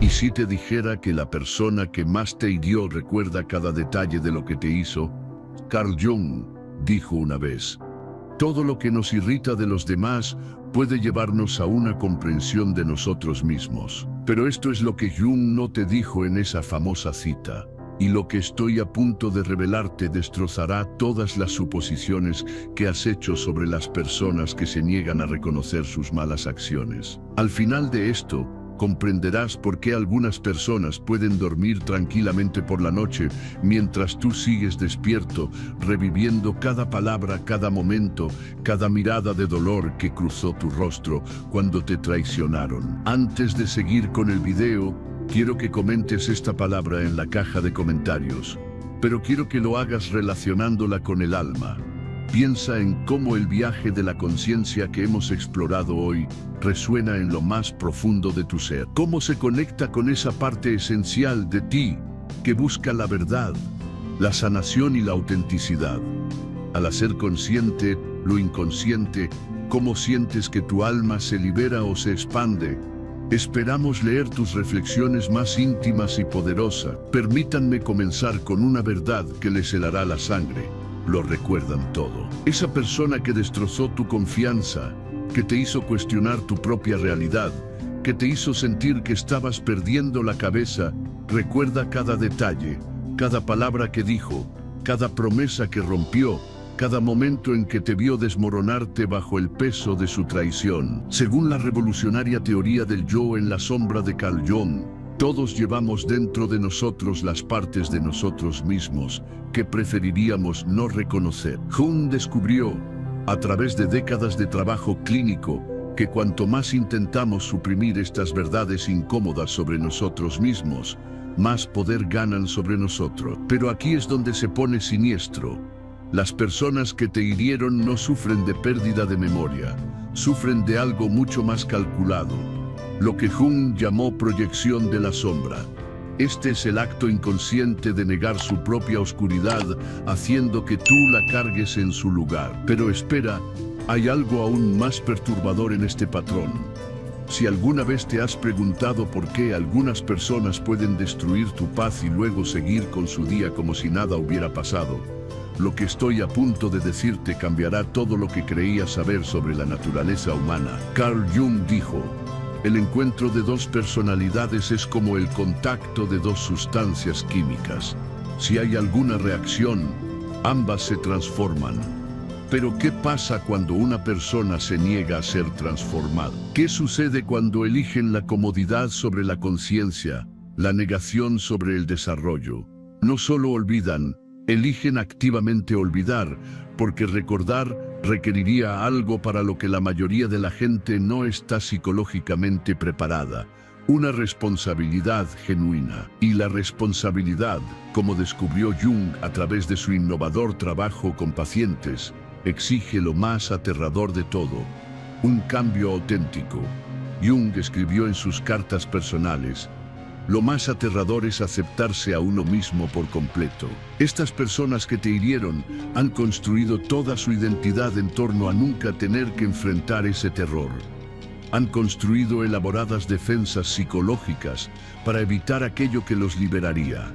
¿Y si te dijera que la persona que más te hirió recuerda cada detalle de lo que te hizo? Carl Jung dijo una vez: todo lo que nos irrita de los demás puede llevarnos a una comprensión de nosotros mismos. Pero esto es lo que Jung no te dijo en esa famosa cita. Y lo que estoy a punto de revelarte destrozará todas las suposiciones que has hecho sobre las personas que se niegan a reconocer sus malas acciones. Al final de esto, comprenderás por qué algunas personas pueden dormir tranquilamente por la noche mientras tú sigues despierto, reviviendo cada palabra, cada momento, cada mirada de dolor que cruzó tu rostro cuando te traicionaron. Antes de seguir con el video, quiero que comentes esta palabra en la caja de comentarios, pero quiero que lo hagas relacionándola con el alma. Piensa en cómo el viaje de la conciencia que hemos explorado hoy resuena en lo más profundo de tu ser. Cómo se conecta con esa parte esencial de ti que busca la verdad, la sanación y la autenticidad. Al hacer consciente lo inconsciente, cómo sientes que tu alma se libera o se expande. Esperamos leer tus reflexiones más íntimas y poderosas. Permítanme comenzar con una verdad que les helará la sangre. Lo recuerdan todo. Esa persona que destrozó tu confianza, que te hizo cuestionar tu propia realidad, que te hizo sentir que estabas perdiendo la cabeza, recuerda cada detalle, cada palabra que dijo, cada promesa que rompió, cada momento en que te vio desmoronarte bajo el peso de su traición. Según la revolucionaria teoría del yo en la sombra de Carl Jung, todos llevamos dentro de nosotros las partes de nosotros mismos que preferiríamos no reconocer. Jung descubrió, a través de décadas de trabajo clínico, que cuanto más intentamos suprimir estas verdades incómodas sobre nosotros mismos, más poder ganan sobre nosotros. Pero aquí es donde se pone siniestro. Las personas que te hirieron no sufren de pérdida de memoria, sufren de algo mucho más calculado, lo que Jung llamó proyección de la sombra. Este es el acto inconsciente de negar su propia oscuridad, haciendo que tú la cargues en su lugar. Pero espera, hay algo aún más perturbador en este patrón. Si alguna vez te has preguntado por qué algunas personas pueden destruir tu paz y luego seguir con su día como si nada hubiera pasado, lo que estoy a punto de decirte cambiará todo lo que creías saber sobre la naturaleza humana. Carl Jung dijo: el encuentro de dos personalidades es como el contacto de dos sustancias químicas. Si hay alguna reacción, ambas se transforman. Pero ¿qué pasa cuando una persona se niega a ser transformada? ¿Qué sucede cuando eligen la comodidad sobre la conciencia, la negación sobre el desarrollo? No solo olvidan, eligen activamente olvidar, porque recordar requeriría algo para lo que la mayoría de la gente no está psicológicamente preparada: una responsabilidad genuina. Y la responsabilidad, como descubrió Jung a través de su innovador trabajo con pacientes, exige lo más aterrador de todo: un cambio auténtico. Jung escribió en sus cartas personales: lo más aterrador es aceptarse a uno mismo por completo. Estas personas que te hirieron han construido toda su identidad en torno a nunca tener que enfrentar ese terror. Han construido elaboradas defensas psicológicas para evitar aquello que los liberaría.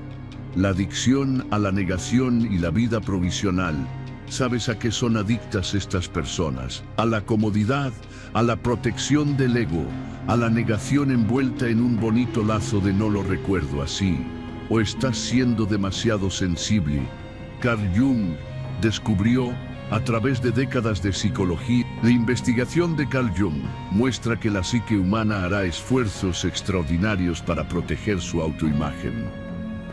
La adicción a la negación y la vida provisional. ¿Sabes a qué son adictas estas personas? A la comodidad, a la protección del ego, a la negación envuelta en un bonito lazo de no lo recuerdo así, o estás siendo demasiado sensible. Carl Jung descubrió, a través de décadas de psicología, la investigación de Carl Jung muestra que la psique humana hará esfuerzos extraordinarios para proteger su autoimagen.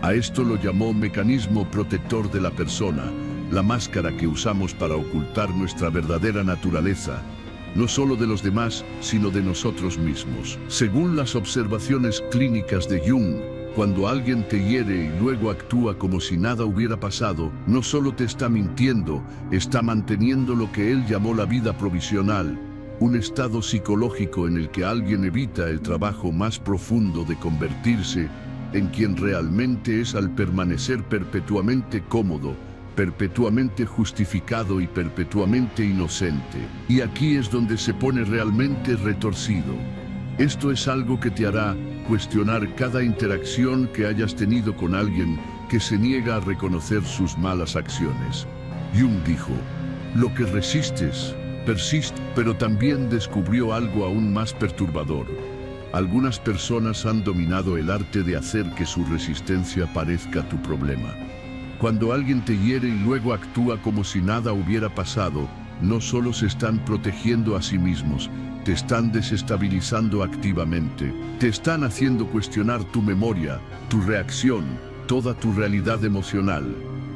A esto lo llamó mecanismo protector de la persona, la máscara que usamos para ocultar nuestra verdadera naturaleza, no solo de los demás, sino de nosotros mismos. Según las observaciones clínicas de Jung, cuando alguien te hiere y luego actúa como si nada hubiera pasado, no solo te está mintiendo, está manteniendo lo que él llamó la vida provisional, un estado psicológico en el que alguien evita el trabajo más profundo de convertirse en quien realmente es al permanecer perpetuamente cómodo, perpetuamente justificado y perpetuamente inocente. Y aquí es donde se pone realmente retorcido. Esto es algo que te hará cuestionar cada interacción que hayas tenido con alguien que se niega a reconocer sus malas acciones. Jung dijo, lo que resistes persiste, pero también descubrió algo aún más perturbador. Algunas personas han dominado el arte de hacer que su resistencia parezca tu problema. Cuando alguien te hiere y luego actúa como si nada hubiera pasado, no solo se están protegiendo a sí mismos, te están desestabilizando activamente, te están haciendo cuestionar tu memoria, tu reacción, toda tu realidad emocional.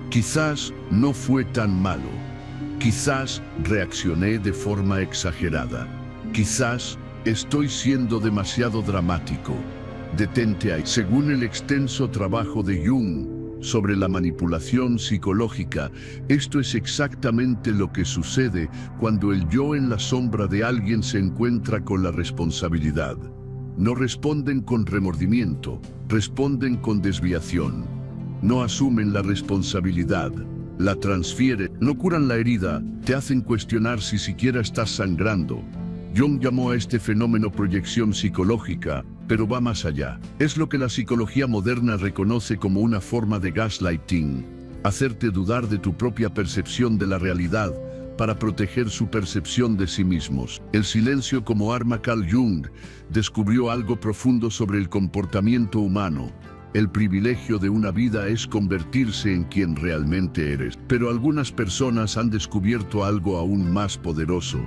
Quizás no fue tan malo. Quizás reaccioné de forma exagerada. Quizás estoy siendo demasiado dramático. Detente ahí. Según el extenso trabajo de Jung sobre la manipulación psicológica, esto es exactamente lo que sucede cuando el yo en la sombra de alguien se encuentra con la responsabilidad. No responden con remordimiento, responden con desviación. No asumen la responsabilidad, la transfieren, no curan la herida, te hacen cuestionar si siquiera estás sangrando. Jung llamó a este fenómeno proyección psicológica, pero va más allá. Es lo que la psicología moderna reconoce como una forma de gaslighting, hacerte dudar de tu propia percepción de la realidad para proteger su percepción de sí mismos. El silencio como arma. Carl Jung descubrió algo profundo sobre el comportamiento humano. El privilegio de una vida es convertirse en quien realmente eres. Pero algunas personas han descubierto algo aún más poderoso.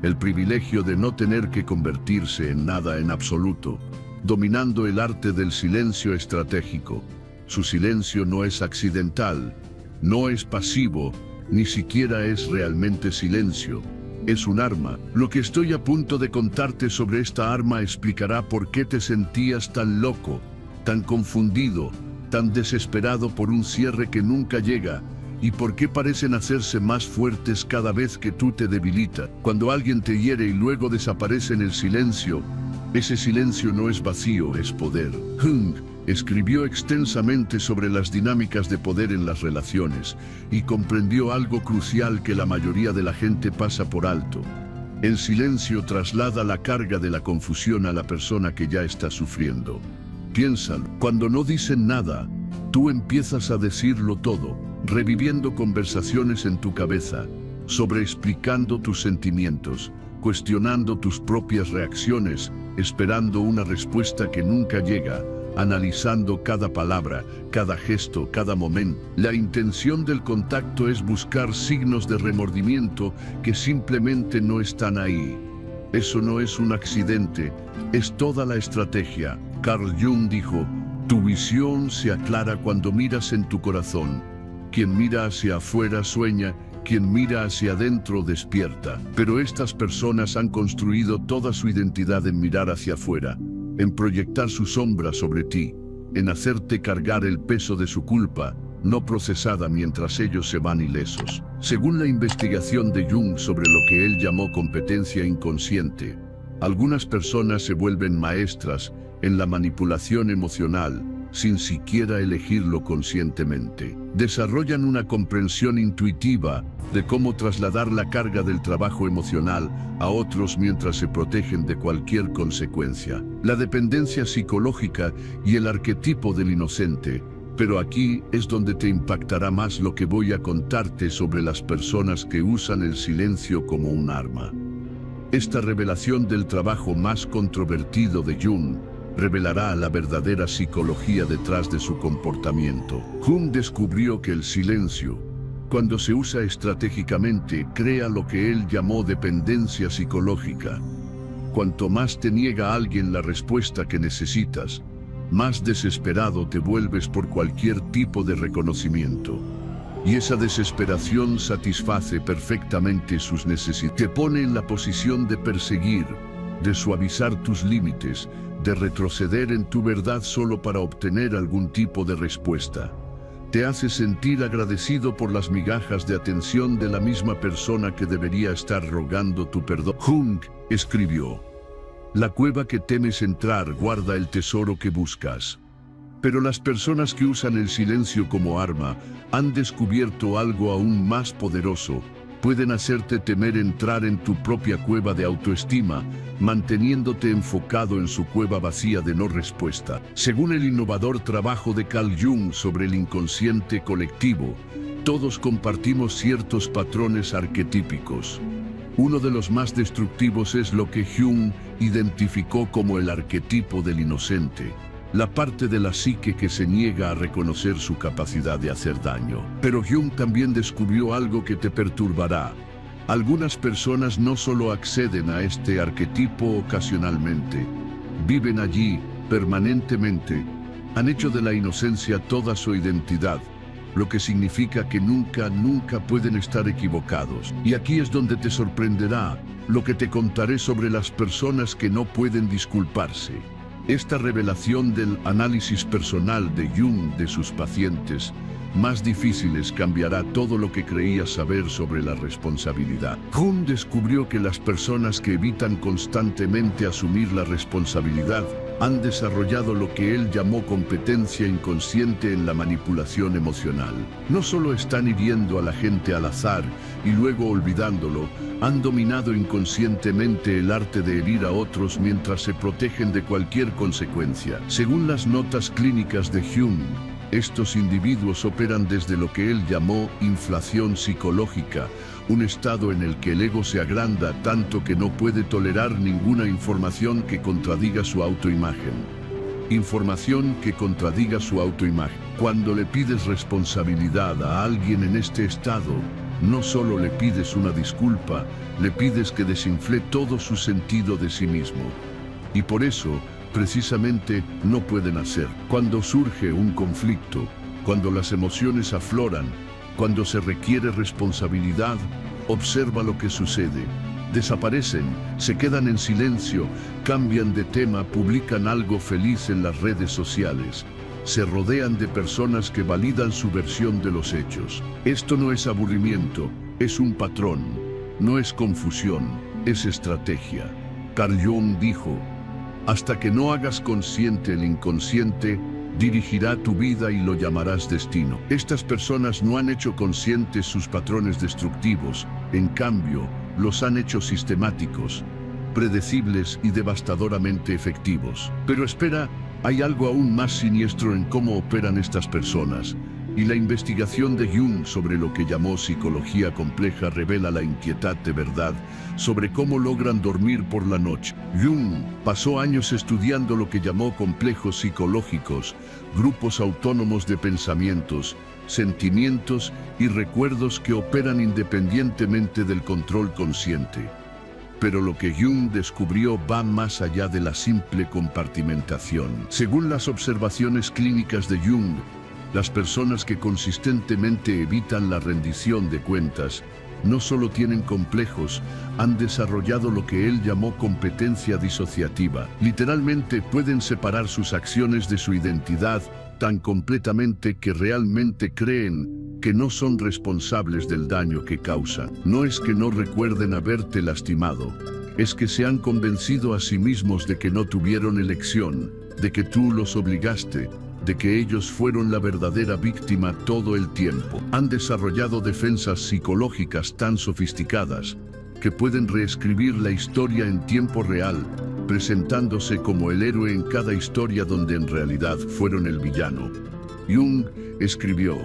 El privilegio de no tener que convertirse en nada en absoluto, dominando el arte del silencio estratégico. Su silencio no es accidental, no es pasivo, ni siquiera es realmente silencio. Es un arma. Lo que estoy a punto de contarte sobre esta arma explicará por qué te sentías tan loco, tan confundido, tan desesperado por un cierre que nunca llega, y por qué parecen hacerse más fuertes cada vez que tú te debilitas. Cuando alguien te hiere y luego desaparece en el silencio, ese silencio no es vacío, es poder. Jung escribió extensamente sobre las dinámicas de poder en las relaciones y comprendió algo crucial que la mayoría de la gente pasa por alto. El silencio traslada la carga de la confusión a la persona que ya está sufriendo. Piénsalo, cuando no dicen nada, tú empiezas a decirlo todo, reviviendo conversaciones en tu cabeza, sobreexplicando tus sentimientos, cuestionando tus propias reacciones, esperando una respuesta que nunca llega, analizando cada palabra, cada gesto, cada momento. La intención del contacto es buscar signos de remordimiento que simplemente no están ahí. Eso no es un accidente, es toda la estrategia. Carl Jung dijo, tu visión se aclara cuando miras en tu corazón. Quien mira hacia afuera sueña, quien mira hacia adentro despierta. Pero estas personas han construido toda su identidad en mirar hacia afuera, en proyectar su sombra sobre ti, en hacerte cargar el peso de su culpa, no procesada mientras ellos se van ilesos. Según la investigación de Jung sobre lo que él llamó competencia inconsciente, algunas personas se vuelven maestras en la manipulación emocional, sin siquiera elegirlo conscientemente. Desarrollan una comprensión intuitiva de cómo trasladar la carga del trabajo emocional a otros mientras se protegen de cualquier consecuencia. La dependencia psicológica y el arquetipo del inocente. Pero aquí es donde te impactará más lo que voy a contarte sobre las personas que usan el silencio como un arma. Esta revelación del trabajo más controvertido de Jung revelará la verdadera psicología detrás de su comportamiento. Jung descubrió que el silencio, cuando se usa estratégicamente, crea lo que él llamó dependencia psicológica. Cuanto más te niega a alguien la respuesta que necesitas, más desesperado te vuelves por cualquier tipo de reconocimiento. Y esa desesperación satisface perfectamente sus necesidades. Te pone en la posición de perseguir, de suavizar tus límites, de retroceder en tu verdad solo para obtener algún tipo de respuesta. Te hace sentir agradecido por las migajas de atención de la misma persona que debería estar rogando tu perdón. Jung escribió, la cueva que temes entrar guarda el tesoro que buscas. Pero las personas que usan el silencio como arma han descubierto algo aún más poderoso. pueden hacerte temer entrar en tu propia cueva de autoestima, manteniéndote enfocado en su cueva vacía de no respuesta. Según el innovador trabajo de Carl Jung sobre el inconsciente colectivo, todos compartimos ciertos patrones arquetípicos. Uno de los más destructivos es lo que Jung identificó como el arquetipo del inocente, la parte de la psique que se niega a reconocer su capacidad de hacer daño. Pero Jung también descubrió algo que te perturbará. Algunas personas no solo acceden a este arquetipo ocasionalmente, viven allí permanentemente, han hecho de la inocencia toda su identidad, lo que significa que nunca pueden estar equivocados. Y aquí es donde te sorprenderá lo que te contaré sobre las personas que no pueden disculparse. Esta revelación del análisis personal de Jung de sus pacientes más difíciles cambiará todo lo que creías saber sobre la responsabilidad. Jung descubrió que las personas que evitan constantemente asumir la responsabilidad han desarrollado lo que él llamó competencia inconsciente en la manipulación emocional. No solo están hiriendo a la gente al azar y luego olvidándolo, han dominado inconscientemente el arte de herir a otros mientras se protegen de cualquier consecuencia. Según las notas clínicas de Jung, estos individuos operan desde lo que él llamó inflación psicológica, un estado en el que el ego se agranda tanto que no puede tolerar ninguna información que contradiga su autoimagen. Información que contradiga su autoimagen. Cuando le pides responsabilidad a alguien en este estado, no solo le pides una disculpa, le pides que desinfle todo su sentido de sí mismo. Y por eso, precisamente, no pueden hacer. Cuando surge un conflicto, cuando las emociones afloran, cuando se requiere responsabilidad, observa lo que sucede. Desaparecen, se quedan en silencio, cambian de tema, publican algo feliz en las redes sociales. Se rodean de personas que validan su versión de los hechos. Esto no es aburrimiento, es un patrón. No es confusión, es estrategia. Carl Jung dijo: hasta que no hagas consciente el inconsciente, dirigirá tu vida y lo llamarás destino. Estas personas no han hecho conscientes sus patrones destructivos, en cambio, los han hecho sistemáticos, predecibles y devastadoramente efectivos. Pero espera, hay algo aún más siniestro en cómo operan estas personas, y la investigación de Jung sobre lo que llamó psicología compleja revela la inquietante verdad sobre cómo logran dormir por la noche. Jung pasó años estudiando lo que llamó complejos psicológicos, grupos autónomos de pensamientos, sentimientos y recuerdos que operan independientemente del control consciente. Pero lo que Jung descubrió va más allá de la simple compartimentación. Según las observaciones clínicas de Jung, las personas que consistentemente evitan la rendición de cuentas no solo tienen complejos, han desarrollado lo que él llamó competencia disociativa. Literalmente pueden separar sus acciones de su identidad tan completamente que realmente creen que no son responsables del daño que causan. No es que no recuerden haberte lastimado, es que se han convencido a sí mismos de que no tuvieron elección, de que tú los obligaste, de que ellos fueron la verdadera víctima todo el tiempo. Han desarrollado defensas psicológicas tan sofisticadas que pueden reescribir la historia en tiempo real, presentándose como el héroe en cada historia donde en realidad fueron el villano. Jung escribió: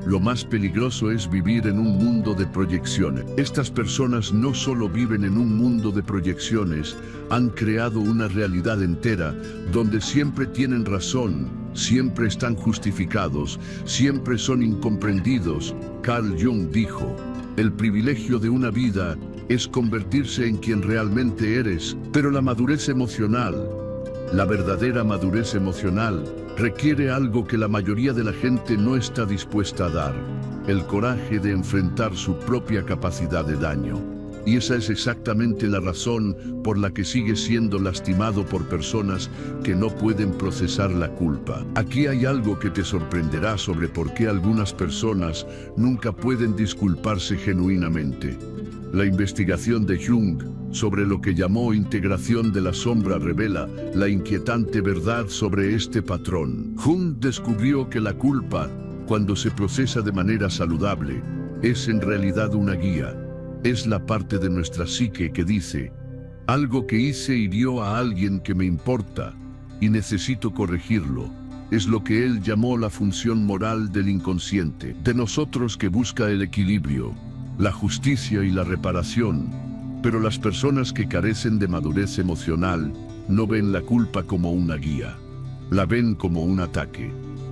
lo más peligroso es vivir en un mundo de proyecciones. Estas personas no solo viven en un mundo de proyecciones, han creado una realidad entera donde siempre tienen razón, siempre están justificados, siempre son incomprendidos. Carl Jung dijo: el privilegio de una vida es convertirse en quien realmente eres, pero la madurez emocional, la verdadera madurez emocional, requiere algo que la mayoría de la gente no está dispuesta a dar: el coraje de enfrentar su propia capacidad de daño. Y esa es exactamente la razón por la que sigue siendo lastimado por personas que no pueden procesar la culpa. Aquí hay algo que te sorprenderá sobre por qué algunas personas nunca pueden disculparse genuinamente. La investigación de Jung sobre lo que llamó integración de la sombra revela la inquietante verdad sobre este patrón. Jung descubrió que la culpa, cuando se procesa de manera saludable, es en realidad una guía. Es la parte de nuestra psique que dice, algo que hice hirió a alguien que me importa y necesito corregirlo. Es lo que él llamó la función moral del inconsciente, de nosotros que busca el equilibrio, la justicia y la reparación. Pero las personas que carecen de madurez emocional no ven la culpa como una guía, la ven como un ataque.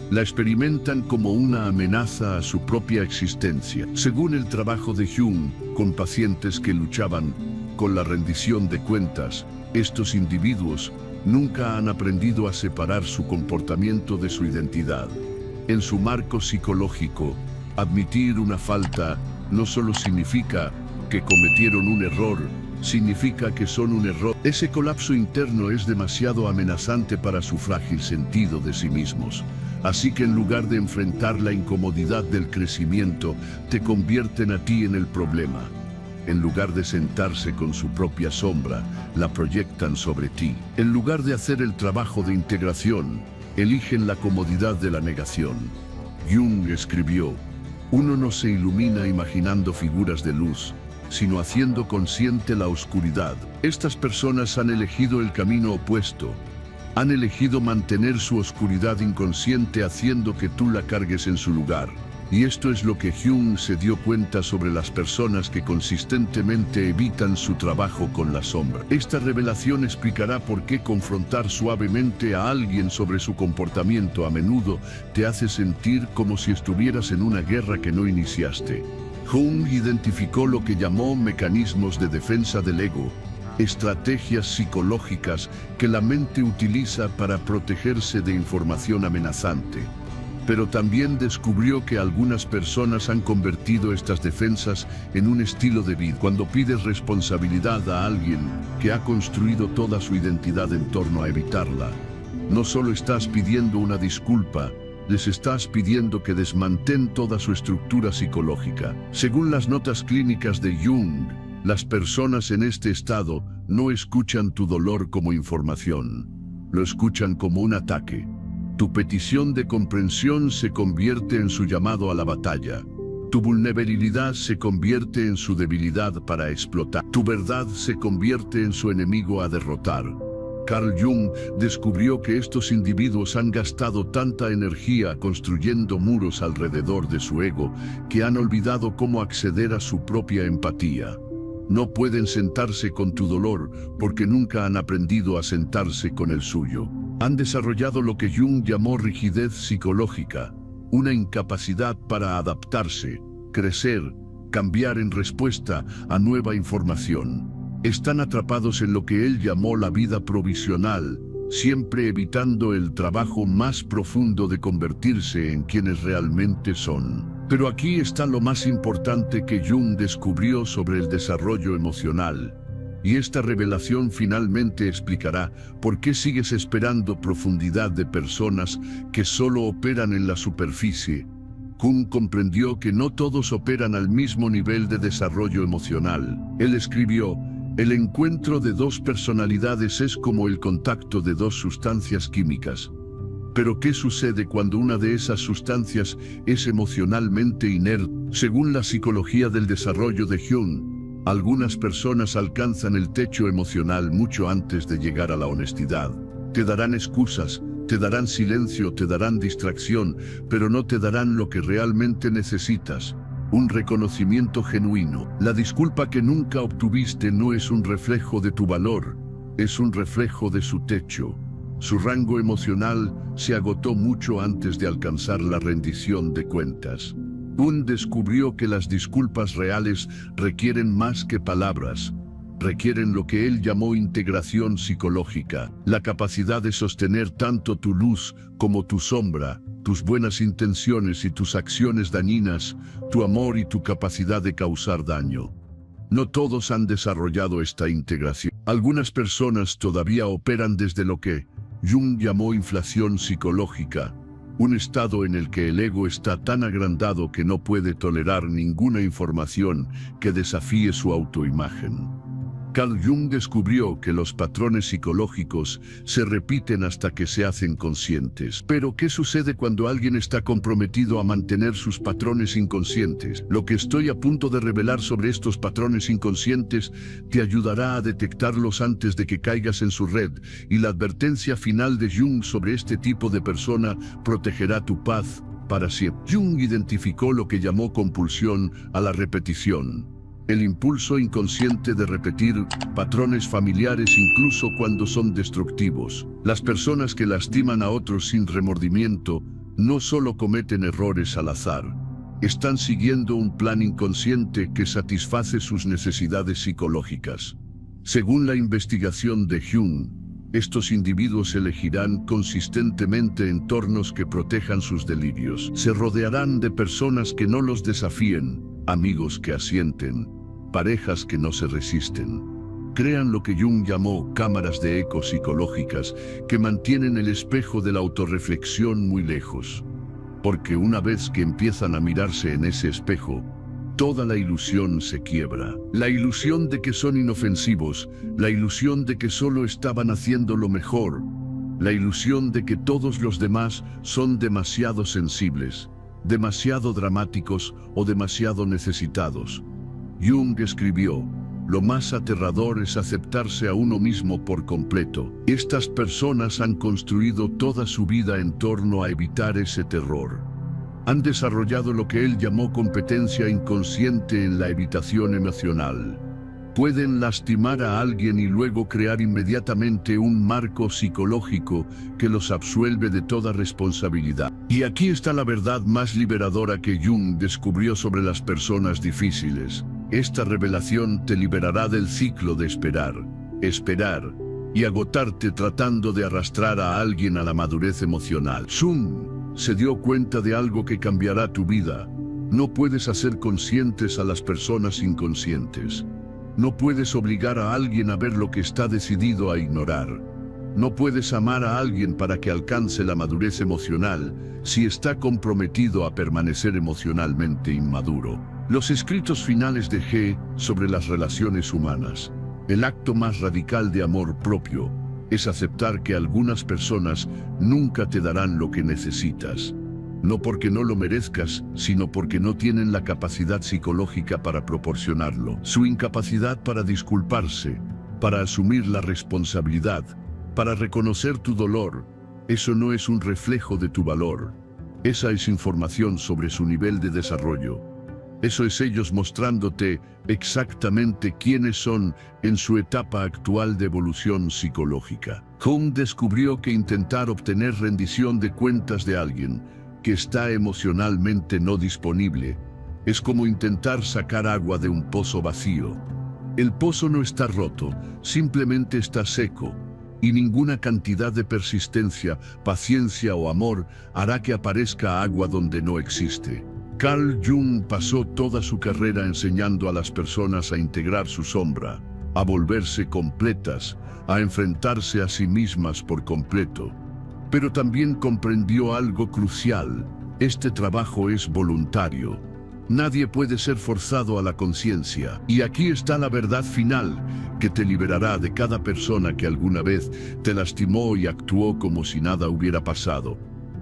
La experimentan como una amenaza a su propia existencia. Según el trabajo de Jung con pacientes que luchaban con la rendición de cuentas, estos individuos nunca han aprendido a separar su comportamiento de su identidad. En su marco psicológico, admitir una falta no solo significa que cometieron un error, significa que son un error. Ese colapso interno es demasiado amenazante para su frágil sentido de sí mismos. Así que en lugar de enfrentar la incomodidad del crecimiento, te convierten a ti en el problema. En lugar de sentarse con su propia sombra, la proyectan sobre ti. En lugar de hacer el trabajo de integración, eligen la comodidad de la negación. Jung escribió, uno no se ilumina imaginando figuras de luz, sino haciendo consciente la oscuridad. Estas personas han elegido el camino opuesto. Han elegido mantener su oscuridad inconsciente haciendo que tú la cargues en su lugar. Y esto es lo que Jung se dio cuenta sobre las personas que consistentemente evitan su trabajo con la sombra. Esta revelación explicará por qué confrontar suavemente a alguien sobre su comportamiento a menudo te hace sentir como si estuvieras en una guerra que no iniciaste. Jung identificó lo que llamó mecanismos de defensa del ego, estrategias psicológicas que la mente utiliza para protegerse de información amenazante. Pero también descubrió que algunas personas han convertido estas defensas en un estilo de vida. Cuando pides responsabilidad a alguien que ha construido toda su identidad en torno a evitarla, no solo estás pidiendo una disculpa, les estás pidiendo que desmantén toda su estructura psicológica. Según las notas clínicas de Jung, las personas en este estado no escuchan tu dolor como información, lo escuchan como un ataque. Tu petición de comprensión se convierte en su llamado a la batalla. Tu vulnerabilidad se convierte en su debilidad para explotar. Tu verdad se convierte en su enemigo a derrotar. Carl Jung descubrió que estos individuos han gastado tanta energía construyendo muros alrededor de su ego que han olvidado cómo acceder a su propia empatía. No pueden sentarse con tu dolor porque nunca han aprendido a sentarse con el suyo. Han desarrollado lo que Jung llamó rigidez psicológica, una incapacidad para adaptarse, crecer, cambiar en respuesta a nueva información. Están atrapados en lo que él llamó la vida provisional, siempre evitando el trabajo más profundo de convertirse en quienes realmente son. Pero aquí está lo más importante que Jung descubrió sobre el desarrollo emocional. Y esta revelación finalmente explicará por qué sigues esperando profundidad de personas que solo operan en la superficie. Jung comprendió que no todos operan al mismo nivel de desarrollo emocional. Él escribió, el encuentro de dos personalidades es como el contacto de dos sustancias químicas. Pero ¿qué sucede cuando una de esas sustancias es emocionalmente inerte? Según la psicología del desarrollo de Jung, algunas personas alcanzan el techo emocional mucho antes de llegar a la honestidad. Te darán excusas, te darán silencio, te darán distracción, pero no te darán lo que realmente necesitas. Un reconocimiento genuino. La disculpa que nunca obtuviste no es un reflejo de tu valor, es un reflejo de su techo. Su rango emocional se agotó mucho antes de alcanzar la rendición de cuentas. Jung descubrió que las disculpas reales requieren más que palabras, requieren lo que él llamó integración psicológica, la capacidad de sostener tanto tu luz como tu sombra, tus buenas intenciones y tus acciones dañinas, tu amor y tu capacidad de causar daño. No todos han desarrollado esta integración. Algunas personas todavía operan desde lo que Jung llamó inflación psicológica, un estado en el que el ego está tan agrandado que no puede tolerar ninguna información que desafíe su autoimagen. Carl Jung descubrió que los patrones psicológicos se repiten hasta que se hacen conscientes. Pero, ¿qué sucede cuando alguien está comprometido a mantener sus patrones inconscientes? Lo que estoy a punto de revelar sobre estos patrones inconscientes te ayudará a detectarlos antes de que caigas en su red, y la advertencia final de Jung sobre este tipo de persona protegerá tu paz para siempre. Jung identificó lo que llamó compulsión a la repetición. El impulso inconsciente de repetir patrones familiares incluso cuando son destructivos. Las personas que lastiman a otros sin remordimiento no solo cometen errores al azar, están siguiendo un plan inconsciente que satisface sus necesidades psicológicas. Según la investigación de Jung, estos individuos elegirán consistentemente entornos que protejan sus delirios. Se rodearán de personas que no los desafíen, amigos que asienten, parejas que no se resisten. Crean lo que Jung llamó cámaras de eco psicológicas que mantienen el espejo de la autorreflexión muy lejos. Porque una vez que empiezan a mirarse en ese espejo, toda la ilusión se quiebra. La ilusión de que son inofensivos, la ilusión de que solo estaban haciendo lo mejor, la ilusión de que todos los demás son demasiado sensibles, demasiado dramáticos o demasiado necesitados. Jung escribió: lo más aterrador es aceptarse a uno mismo por completo. Estas personas han construido toda su vida en torno a evitar ese terror. Han desarrollado lo que él llamó competencia inconsciente en la evitación emocional. Pueden lastimar a alguien y luego crear inmediatamente un marco psicológico que los absuelve de toda responsabilidad. Y aquí está la verdad más liberadora que Jung descubrió sobre las personas difíciles. Esta revelación te liberará del ciclo de esperar y agotarte tratando de arrastrar a alguien a la madurez emocional. Jung se dio cuenta de algo que cambiará tu vida. No puedes hacer conscientes a las personas inconscientes. No puedes obligar a alguien a ver lo que está decidido a ignorar. No puedes amar a alguien para que alcance la madurez emocional si está comprometido a permanecer emocionalmente inmaduro. Los escritos finales de G sobre las relaciones humanas. El acto más radical de amor propio es aceptar que algunas personas nunca te darán lo que necesitas. No porque no lo merezcas, sino porque no tienen la capacidad psicológica para proporcionarlo. Su incapacidad para disculparse, para asumir la responsabilidad, para reconocer tu dolor, eso no es un reflejo de tu valor. Esa es información sobre su nivel de desarrollo. Eso es ellos mostrándote exactamente quiénes son en su etapa actual de evolución psicológica. Jung descubrió que intentar obtener rendición de cuentas de alguien que está emocionalmente no disponible es como intentar sacar agua de un pozo vacío. El pozo no está roto, simplemente está seco, y ninguna cantidad de persistencia, paciencia o amor hará que aparezca agua donde no existe. Carl Jung pasó toda su carrera enseñando a las personas a integrar su sombra, a volverse completas, a enfrentarse a sí mismas por completo. Pero también comprendió algo crucial: este trabajo es voluntario. Nadie puede ser forzado a la conciencia. Y aquí está la verdad final, que te liberará de cada persona que alguna vez te lastimó y actuó como si nada hubiera pasado.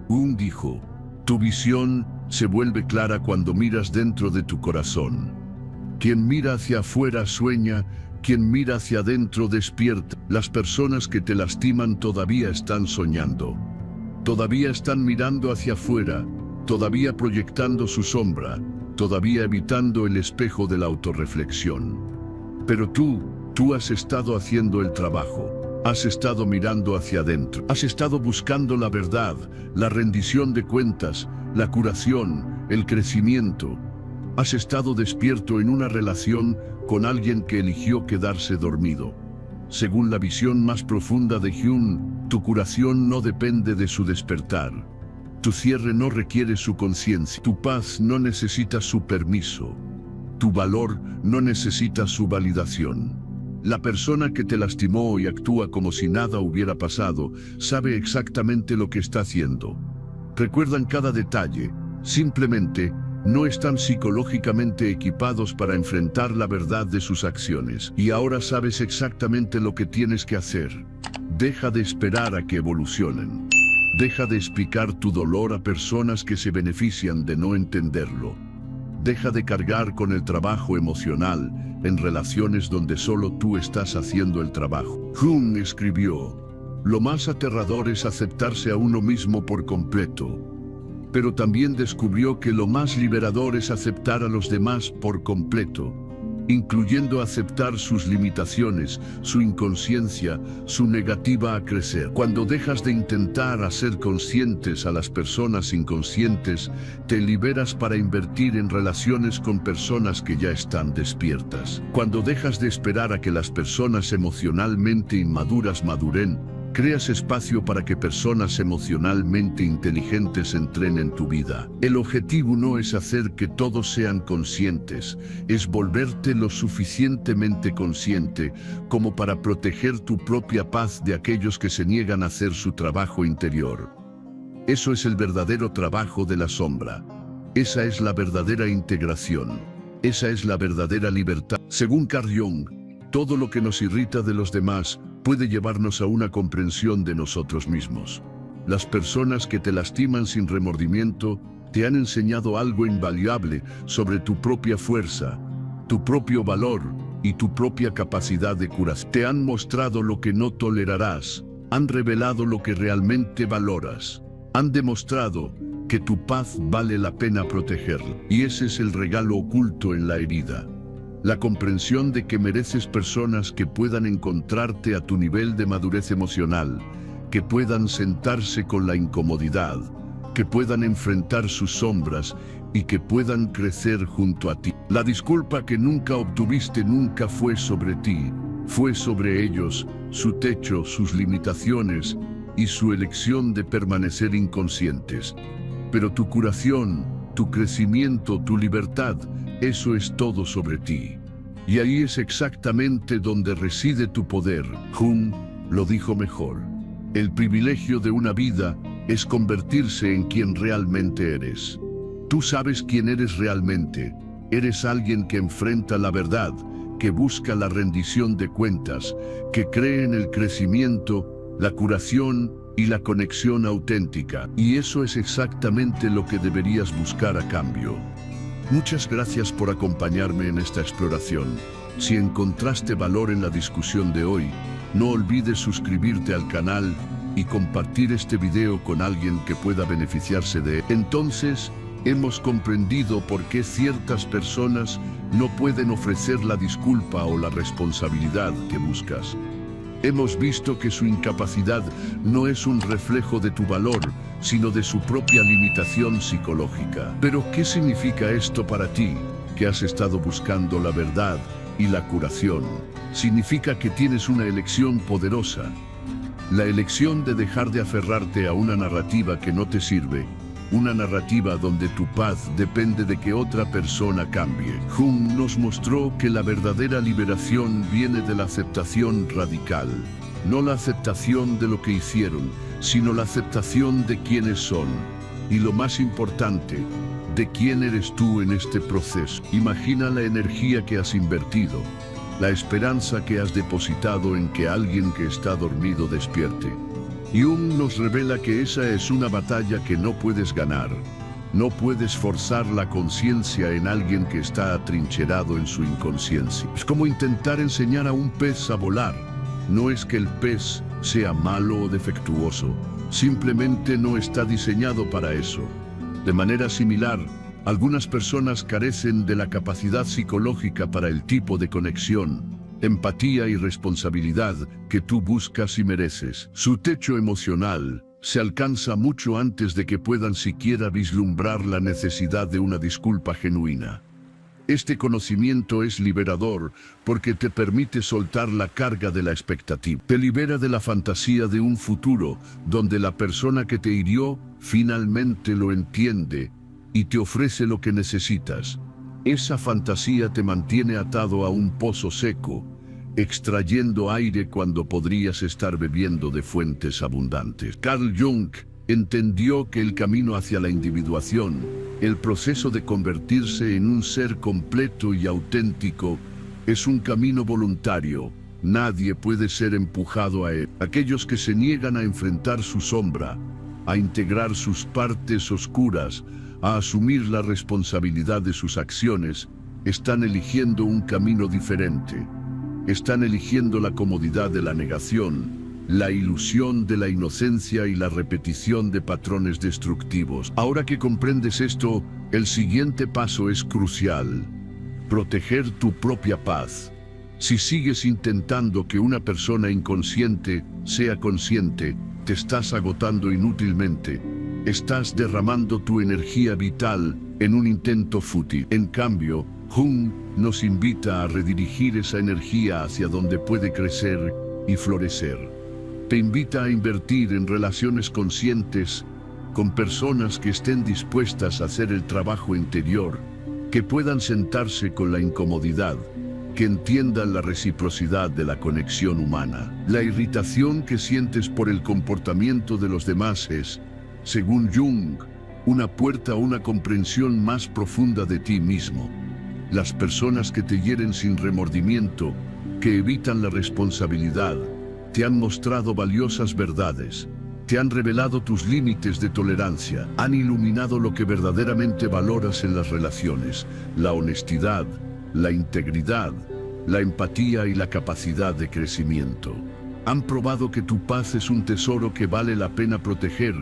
Jung dijo: tu visión se vuelve clara cuando miras dentro de tu corazón. Quien mira hacia afuera sueña, quien mira hacia adentro despierta. Las personas que te lastiman todavía están soñando. Todavía están mirando hacia afuera, todavía proyectando su sombra, todavía evitando el espejo de la autorreflexión. Pero tú has estado haciendo el trabajo. Has estado mirando hacia adentro. Has estado buscando la verdad, la rendición de cuentas, la curación, el crecimiento. Has estado despierto en una relación con alguien que eligió quedarse dormido. Según la visión más profunda de Jung, tu curación no depende de su despertar. Tu cierre no requiere su conciencia. Tu paz no necesita su permiso. Tu valor no necesita su validación. La persona que te lastimó y actúa como si nada hubiera pasado, sabe exactamente lo que está haciendo. Recuerdan cada detalle, simplemente no están psicológicamente equipados para enfrentar la verdad de sus acciones. Y ahora sabes exactamente lo que tienes que hacer. Deja de esperar a que evolucionen. Deja de explicar tu dolor a personas que se benefician de no entenderlo. Deja de cargar con el trabajo emocional en relaciones donde solo tú estás haciendo el trabajo. Jung escribió: lo más aterrador es aceptarse a uno mismo por completo. Pero también descubrió que lo más liberador es aceptar a los demás por completo, incluyendo aceptar sus limitaciones, su inconsciencia, su negativa a crecer. Cuando dejas de intentar hacer conscientes a las personas inconscientes, te liberas para invertir en relaciones con personas que ya están despiertas. Cuando dejas de esperar a que las personas emocionalmente inmaduras maduren, creas espacio para que personas emocionalmente inteligentes entren en tu vida. El objetivo no es hacer que todos sean conscientes, es volverte lo suficientemente consciente como para proteger tu propia paz de aquellos que se niegan a hacer su trabajo interior. Eso es el verdadero trabajo de la sombra. Esa es la verdadera integración. Esa es la verdadera libertad. Según Carl Jung, todo lo que nos irrita de los demás puede llevarnos a una comprensión de nosotros mismos. Las personas que te lastiman sin remordimiento te han enseñado algo invaluable sobre tu propia fuerza, tu propio valor y tu propia capacidad de curación. Te han mostrado lo que no tolerarás, han revelado lo que realmente valoras, han demostrado que tu paz vale la pena protegerla. Y ese es el regalo oculto en la herida. La comprensión de que mereces personas que puedan encontrarte a tu nivel de madurez emocional, que puedan sentarse con la incomodidad, que puedan enfrentar sus sombras y que puedan crecer junto a ti. La disculpa que nunca obtuviste nunca fue sobre ti, fue sobre ellos, su techo, sus limitaciones y su elección de permanecer inconscientes. Pero tu curación, tu crecimiento, tu libertad, eso es todo sobre ti. Y ahí es exactamente donde reside tu poder. Jung lo dijo mejor. El privilegio de una vida es convertirse en quien realmente eres. Tú sabes quién eres realmente. Eres alguien que enfrenta la verdad, que busca la rendición de cuentas, que cree en el crecimiento, la curación y la conexión auténtica. Y eso es exactamente lo que deberías buscar a cambio. Muchas gracias por acompañarme en esta exploración. Si encontraste valor en la discusión de hoy, no olvides suscribirte al canal y compartir este video con alguien que pueda beneficiarse de él. Entonces, hemos comprendido por qué ciertas personas no pueden ofrecer la disculpa o la responsabilidad que buscas. Hemos visto que su incapacidad no es un reflejo de tu valor, sino de su propia limitación psicológica. Pero, ¿qué significa esto para ti, que has estado buscando la verdad y la curación? Significa que tienes una elección poderosa. La elección de dejar de aferrarte a una narrativa que no te sirve, una narrativa donde tu paz depende de que otra persona cambie. Jung nos mostró que la verdadera liberación viene de la aceptación radical. No la aceptación de lo que hicieron, sino la aceptación de quiénes son. Y lo más importante, de quién eres tú en este proceso. Imagina la energía que has invertido, la esperanza que has depositado en que alguien que está dormido despierte. Jung nos revela que esa es una batalla que no puedes ganar. No puedes forzar la conciencia en alguien que está atrincherado en su inconsciencia. Es como intentar enseñar a un pez a volar. No es que el pez sea malo o defectuoso, simplemente no está diseñado para eso. De manera similar, algunas personas carecen de la capacidad psicológica para el tipo de conexión, empatía y responsabilidad que tú buscas y mereces. Su techo emocional se alcanza mucho antes de que puedan siquiera vislumbrar la necesidad de una disculpa genuina. Este conocimiento es liberador porque te permite soltar la carga de la expectativa. Te libera de la fantasía de un futuro donde la persona que te hirió finalmente lo entiende y te ofrece lo que necesitas. Esa fantasía te mantiene atado a un pozo seco, extrayendo aire cuando podrías estar bebiendo de fuentes abundantes. Carl Jung entendió que el camino hacia la individuación El proceso de convertirse en un ser completo y auténtico es un camino voluntario. Nadie puede ser empujado a él. Aquellos que se niegan a enfrentar su sombra, a integrar sus partes oscuras, a asumir la responsabilidad de sus acciones, están eligiendo un camino diferente. Están eligiendo la comodidad de la negación, la ilusión de la inocencia y la repetición de patrones destructivos. Ahora que comprendes esto, el siguiente paso es crucial: proteger tu propia paz. Si sigues intentando que una persona inconsciente sea consciente, te estás agotando inútilmente. Estás derramando tu energía vital en un intento fútil. En cambio, Jung nos invita a redirigir esa energía hacia donde puede crecer y florecer. Te invita a invertir en relaciones conscientes con personas que estén dispuestas a hacer el trabajo interior, que puedan sentarse con la incomodidad, que entiendan la reciprocidad de la conexión humana. La irritación que sientes por el comportamiento de los demás es, según Jung, una puerta a una comprensión más profunda de ti mismo. Las personas que te hieren sin remordimiento, que evitan la responsabilidad, te han mostrado valiosas verdades, te han revelado tus límites de tolerancia, han iluminado lo que verdaderamente valoras en las relaciones: la honestidad, la integridad, la empatía y la capacidad de crecimiento. Han probado que tu paz es un tesoro que vale la pena proteger,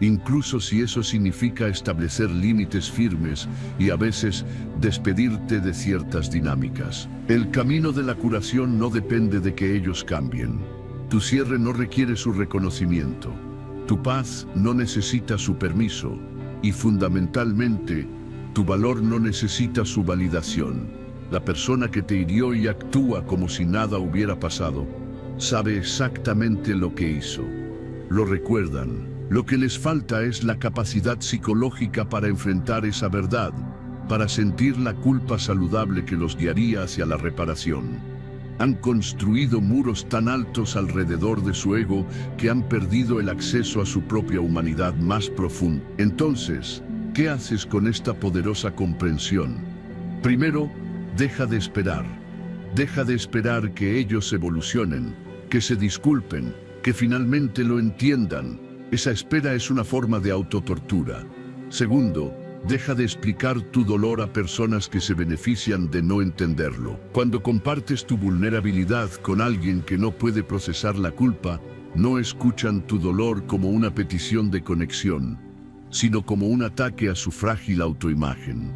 incluso si eso significa establecer límites firmes y a veces despedirte de ciertas dinámicas. El camino de la curación no depende de que ellos cambien. Tu cierre no requiere su reconocimiento. Tu paz no necesita su permiso. Y fundamentalmente, tu valor no necesita su validación. La persona que te hirió y actúa como si nada hubiera pasado, sabe exactamente lo que hizo. Lo recuerdan. Lo que les falta es la capacidad psicológica para enfrentar esa verdad, para sentir la culpa saludable que los guiaría hacia la reparación. Han construido muros tan altos alrededor de su ego que han perdido el acceso a su propia humanidad más profunda. Entonces, ¿qué haces con esta poderosa comprensión? Primero, deja de esperar. Deja de esperar que ellos evolucionen, que se disculpen, que finalmente lo entiendan. Esa espera es una forma de autotortura. Segundo, deja de explicar tu dolor a personas que se benefician de no entenderlo. Cuando compartes tu vulnerabilidad con alguien que no puede procesar la culpa, no escuchan tu dolor como una petición de conexión, sino como un ataque a su frágil autoimagen.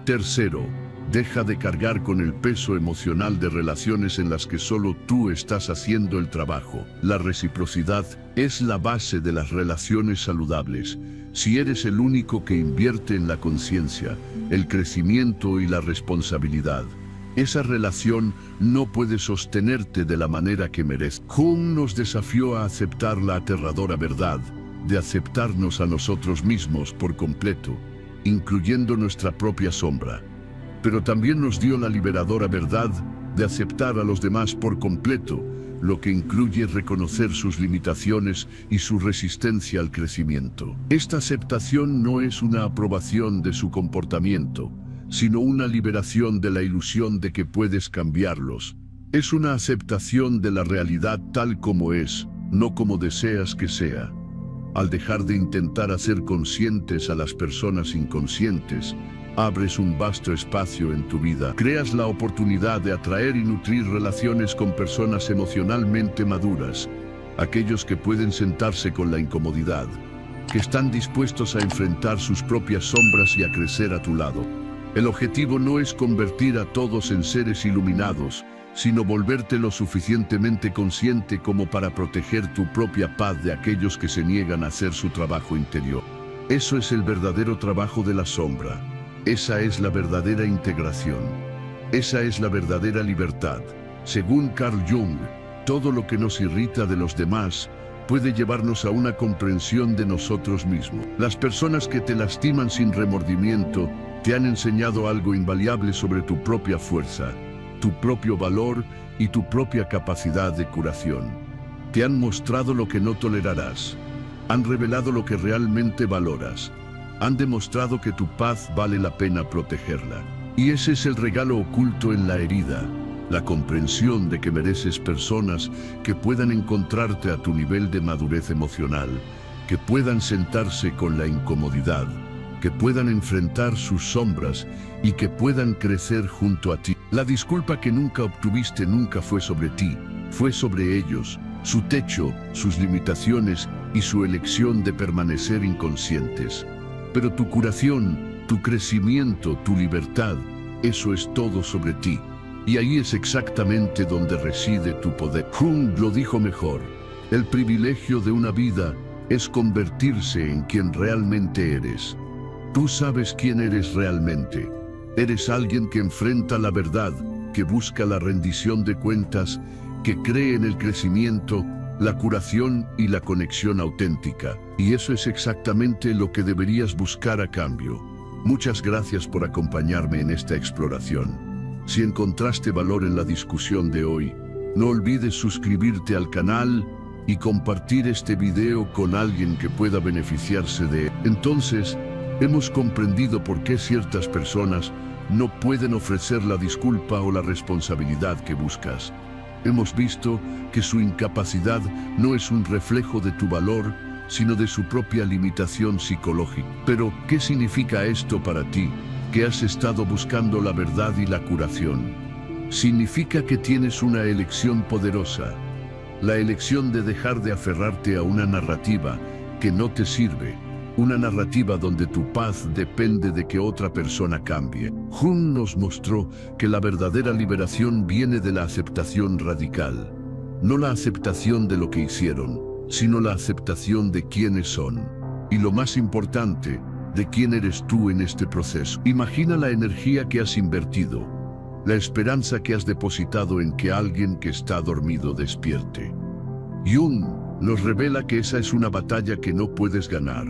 Tercero, deja de cargar con el peso emocional de relaciones en las que solo tú estás haciendo el trabajo. La reciprocidad es la base de las relaciones saludables. Si eres el único que invierte en la conciencia, el crecimiento y la responsabilidad, esa relación no puede sostenerte de la manera que merece. Jung nos desafió a aceptar la aterradora verdad de aceptarnos a nosotros mismos por completo, incluyendo nuestra propia sombra. Pero también nos dio la liberadora verdad de aceptar a los demás por completo, lo que incluye reconocer sus limitaciones y su resistencia al crecimiento. Esta aceptación no es una aprobación de su comportamiento, sino una liberación de la ilusión de que puedes cambiarlos. Es una aceptación de la realidad tal como es, no como deseas que sea. Al dejar de intentar hacer conscientes a las personas inconscientes, abres un vasto espacio en tu vida. Creas la oportunidad de atraer y nutrir relaciones con personas emocionalmente maduras, aquellos que pueden sentarse con la incomodidad, que están dispuestos a enfrentar sus propias sombras y a crecer a tu lado. El objetivo no es convertir a todos en seres iluminados, sino volverte lo suficientemente consciente como para proteger tu propia paz de aquellos que se niegan a hacer su trabajo interior. Eso es el verdadero trabajo de la sombra. Esa es la verdadera integración. Esa es la verdadera libertad. Según Carl Jung, todo lo que nos irrita de los demás puede llevarnos a una comprensión de nosotros mismos. Las personas que te lastiman sin remordimiento te han enseñado algo invaluable sobre tu propia fuerza, tu propio valor y tu propia capacidad de curación. Te han mostrado lo que no tolerarás. Han revelado lo que realmente valoras. han demostrado que tu paz vale la pena protegerla. Y ese es el regalo oculto en la herida, la comprensión de que mereces personas que puedan encontrarte a tu nivel de madurez emocional, que puedan sentarse con la incomodidad, que puedan enfrentar sus sombras y que puedan crecer junto a ti. La disculpa que nunca obtuviste nunca fue sobre ti, fue sobre ellos, su techo, sus limitaciones y su elección de permanecer inconscientes. Pero tu curación, tu crecimiento, tu libertad, eso es todo sobre ti. Y ahí es exactamente donde reside tu poder. Jung lo dijo mejor: el privilegio de una vida es convertirse en quien realmente eres. Tú sabes quién eres realmente. Eres alguien que enfrenta la verdad, que busca la rendición de cuentas, que cree en el crecimiento, la curación y la conexión auténtica. Y eso es exactamente lo que deberías buscar a cambio. Muchas gracias por acompañarme en esta exploración. Si encontraste valor en la discusión de hoy, no olvides suscribirte al canal y compartir este video con alguien que pueda beneficiarse de él. Entonces, hemos comprendido por qué ciertas personas no pueden ofrecer la disculpa o la responsabilidad que buscas. Hemos visto que su incapacidad no es un reflejo de tu valor, sino de su propia limitación psicológica. Pero, ¿qué significa esto para ti, que has estado buscando la verdad y la curación? Significa que tienes una elección poderosa, la elección de dejar de aferrarte a una narrativa que no te sirve, una narrativa donde tu paz depende de que otra persona cambie. Jung nos mostró que la verdadera liberación viene de la aceptación radical, no la aceptación de lo que hicieron, sino la aceptación de quiénes son. Y lo más importante, de quién eres tú en este proceso. Imagina la energía que has invertido, la esperanza que has depositado en que alguien que está dormido despierte. Jung nos revela que esa es una batalla que no puedes ganar.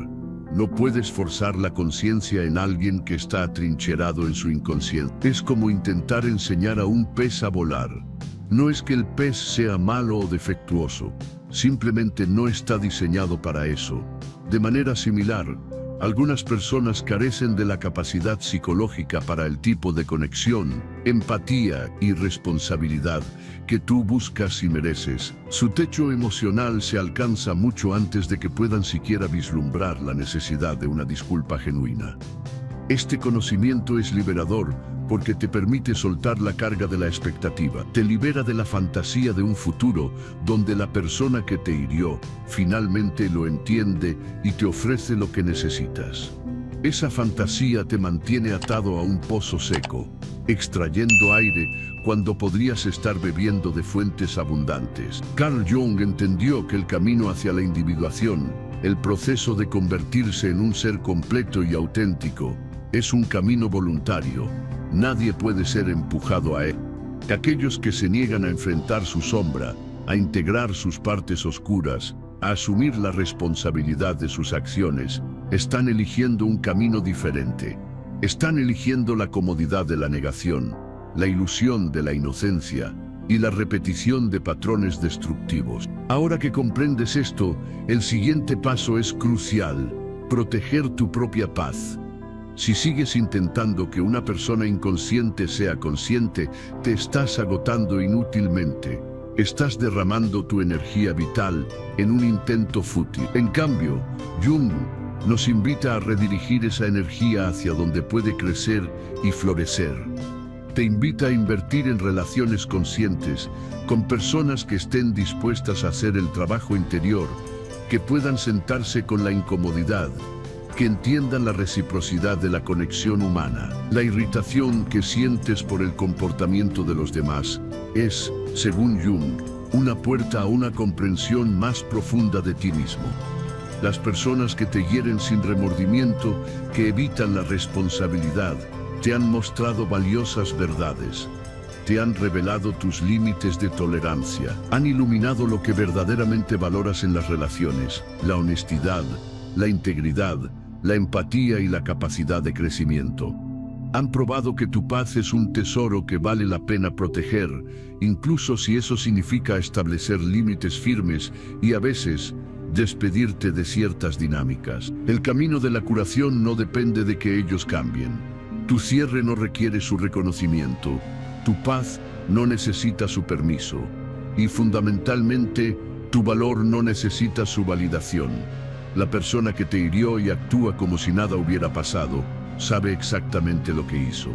No puedes forzar la conciencia en alguien que está atrincherado en su inconsciencia. Es como intentar enseñar a un pez a volar. No es que el pez sea malo o defectuoso, simplemente no está diseñado para eso. De manera similar, algunas personas carecen de la capacidad psicológica para el tipo de conexión, empatía y responsabilidad que tú buscas y mereces. Su techo emocional se alcanza mucho antes de que puedan siquiera vislumbrar la necesidad de una disculpa genuina. Este conocimiento es liberador porque te permite soltar la carga de la expectativa, te libera de la fantasía de un futuro donde la persona que te hirió finalmente lo entiende y te ofrece lo que necesitas. Esa fantasía te mantiene atado a un pozo seco, extrayendo aire cuando podrías estar bebiendo de fuentes abundantes. Carl Jung entendió que el camino hacia la individuación, el proceso de convertirse en un ser completo y auténtico, es un camino voluntario. Nadie puede ser empujado a él. Aquellos que se niegan a enfrentar su sombra, a integrar sus partes oscuras, a asumir la responsabilidad de sus acciones, están eligiendo un camino diferente. Están eligiendo la comodidad de la negación, la ilusión de la inocencia y la repetición de patrones destructivos. Ahora que comprendes esto, el siguiente paso es crucial: proteger tu propia paz. Si sigues intentando que una persona inconsciente sea consciente, te estás agotando inútilmente. Estás derramando tu energía vital en un intento fútil. En cambio, Jung nos invita a redirigir esa energía hacia donde puede crecer y florecer. Te invita a invertir en relaciones conscientes, con personas que estén dispuestas a hacer el trabajo interior, que puedan sentarse con la incomodidad, que entiendan la reciprocidad de la conexión humana. La irritación que sientes por el comportamiento de los demás es, según Jung, una puerta a una comprensión más profunda de ti mismo. Las personas que te hieren sin remordimiento, que evitan la responsabilidad, te han mostrado valiosas verdades. Te han revelado tus límites de tolerancia. Han iluminado lo que verdaderamente valoras en las relaciones: la honestidad, la integridad, la empatía y la capacidad de crecimiento. Han probado que tu paz es un tesoro que vale la pena proteger, incluso si eso significa establecer límites firmes y a veces despedirte de ciertas dinámicas. El camino de la curación no depende de que ellos cambien. Tu cierre no requiere su reconocimiento. Tu paz no necesita su permiso. Y fundamentalmente, tu valor no necesita su validación. La persona que te hirió y actúa como si nada hubiera pasado, sabe exactamente lo que hizo.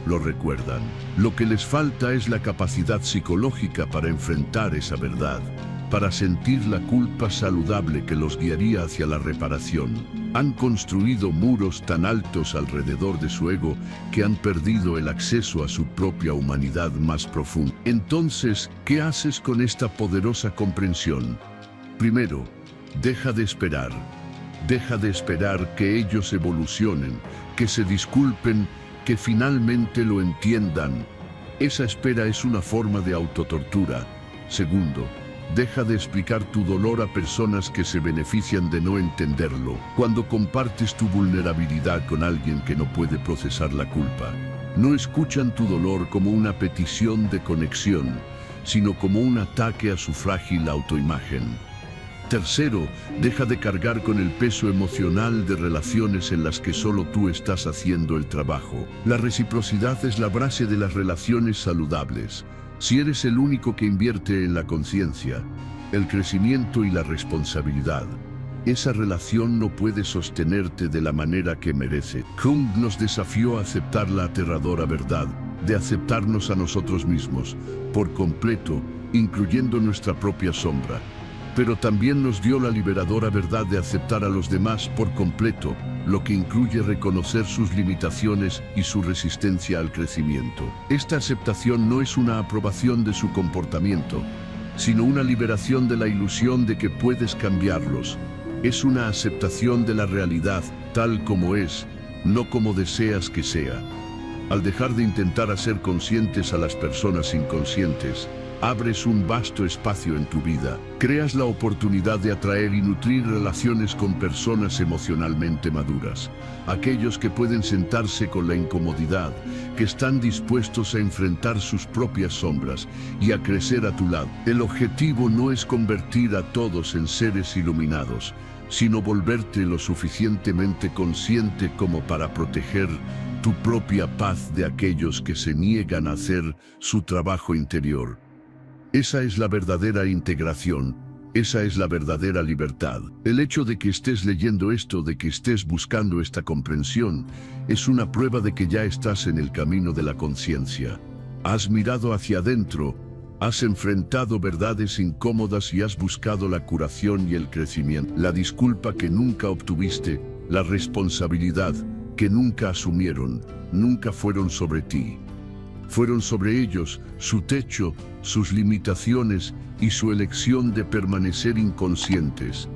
Lo recuerdan. Lo que les falta es la capacidad psicológica para enfrentar esa verdad, para sentir la culpa saludable que los guiaría hacia la reparación. Han construido muros tan altos alrededor de su ego que han perdido el acceso a su propia humanidad más profunda. Entonces, ¿qué haces con esta poderosa comprensión? Primero, deja de esperar. Deja de esperar que ellos evolucionen, que se disculpen, que finalmente lo entiendan. Esa espera es una forma de autotortura. Segundo, deja de explicar tu dolor a personas que se benefician de no entenderlo. Cuando compartes tu vulnerabilidad con alguien que no puede procesar la culpa, no escuchan tu dolor como una petición de conexión, sino como un ataque a su frágil autoimagen. Tercero, deja de cargar con el peso emocional de relaciones en las que solo tú estás haciendo el trabajo. La reciprocidad es la base de las relaciones saludables. Si eres el único que invierte en la conciencia, el crecimiento y la responsabilidad, esa relación no puede sostenerte de la manera que merece. Jung nos desafió a aceptar la aterradora verdad de aceptarnos a nosotros mismos, por completo, incluyendo nuestra propia sombra. Pero también nos dio la liberadora verdad de aceptar a los demás por completo, lo que incluye reconocer sus limitaciones y su resistencia al crecimiento. Esta aceptación no es una aprobación de su comportamiento, sino una liberación de la ilusión de que puedes cambiarlos. Es una aceptación de la realidad tal como es, no como deseas que sea. Al dejar de intentar hacer conscientes a las personas inconscientes, abres un vasto espacio en tu vida. Creas la oportunidad de atraer y nutrir relaciones con personas emocionalmente maduras. Aquellos que pueden sentarse con la incomodidad, que están dispuestos a enfrentar sus propias sombras y a crecer a tu lado. El objetivo no es convertir a todos en seres iluminados, sino volverte lo suficientemente consciente como para proteger tu propia paz de aquellos que se niegan a hacer su trabajo interior. Esa es la verdadera integración, esa es la verdadera libertad. El hecho de que estés leyendo esto, de que estés buscando esta comprensión, es una prueba de que ya estás en el camino de la conciencia. Has mirado hacia adentro, has enfrentado verdades incómodas y has buscado la curación y el crecimiento. La disculpa que nunca obtuviste, la responsabilidad que nunca asumieron, nunca fueron sobre ti. Fueron sobre ellos, su techo, sus limitaciones y su elección de permanecer inconscientes.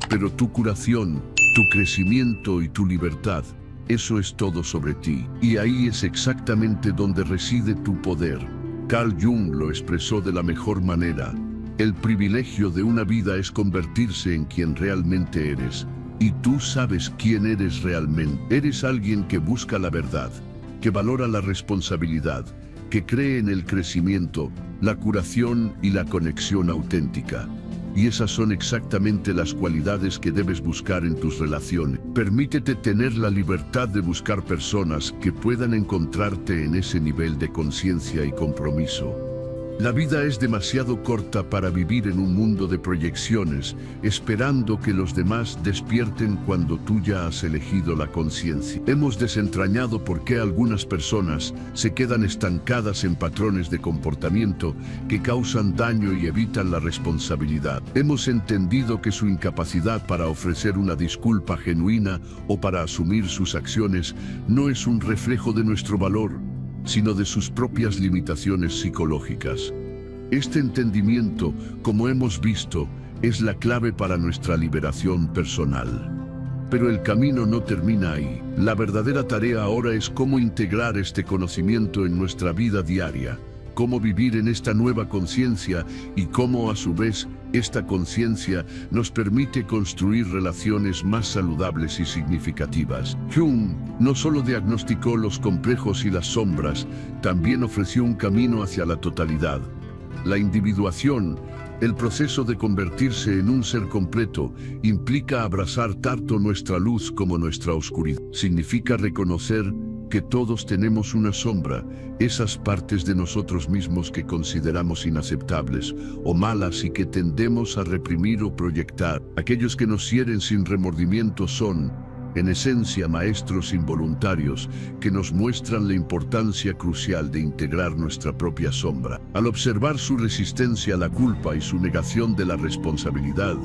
Pero tu curación, tu crecimiento y tu libertad, eso es todo sobre ti. Y ahí es exactamente donde reside tu poder. Carl Jung lo expresó de la mejor manera. El privilegio de una vida es convertirse en quien realmente eres. Y tú sabes quién eres realmente. Eres alguien que busca la verdad, que valora la responsabilidad, que cree en el crecimiento, la curación y la conexión auténtica. Y esas son exactamente las cualidades que debes buscar en tus relaciones. Permítete tener la libertad de buscar personas que puedan encontrarte en ese nivel de conciencia y compromiso. La vida es demasiado corta para vivir en un mundo de proyecciones, esperando que los demás despierten cuando tú ya has elegido la conciencia. Hemos desentrañado por qué algunas personas se quedan estancadas en patrones de comportamiento que causan daño y evitan la responsabilidad. Hemos entendido que su incapacidad para ofrecer una disculpa genuina o para asumir sus acciones no es un reflejo de nuestro valor, sino de sus propias limitaciones psicológicas. Este entendimiento, como hemos visto, es la clave para nuestra liberación personal. Pero el camino no termina ahí. La verdadera tarea ahora es cómo integrar este conocimiento en nuestra vida diaria, cómo vivir en esta nueva conciencia y cómo, a su vez, esta conciencia nos permite construir relaciones más saludables y significativas. Jung no solo diagnosticó los complejos y las sombras, también ofreció un camino hacia la totalidad, la individuación, El proceso de convertirse en un ser completo implica abrazar tanto nuestra luz como nuestra oscuridad. Significa reconocer que todos tenemos una sombra, esas partes de nosotros mismos que consideramos inaceptables o malas y que tendemos a reprimir o proyectar. Aquellos que nos hieren sin remordimiento son, en esencia, maestros involuntarios que nos muestran la importancia crucial de integrar nuestra propia sombra. Al observar su resistencia a la culpa y su negación de la responsabilidad,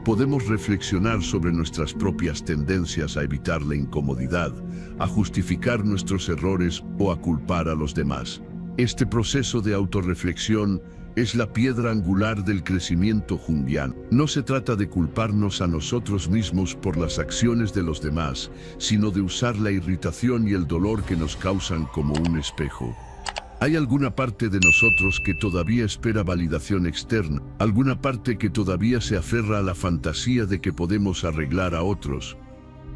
podemos reflexionar sobre nuestras propias tendencias a evitar la incomodidad, a justificar nuestros errores o a culpar a los demás. Este proceso de autorreflexión es la piedra angular del crecimiento junguiano. No se trata de culparnos a nosotros mismos por las acciones de los demás, sino de usar la irritación y el dolor que nos causan como un espejo. ¿Hay alguna parte de nosotros que todavía espera validación externa? ¿Alguna parte que todavía se aferra a la fantasía de que podemos arreglar a otros?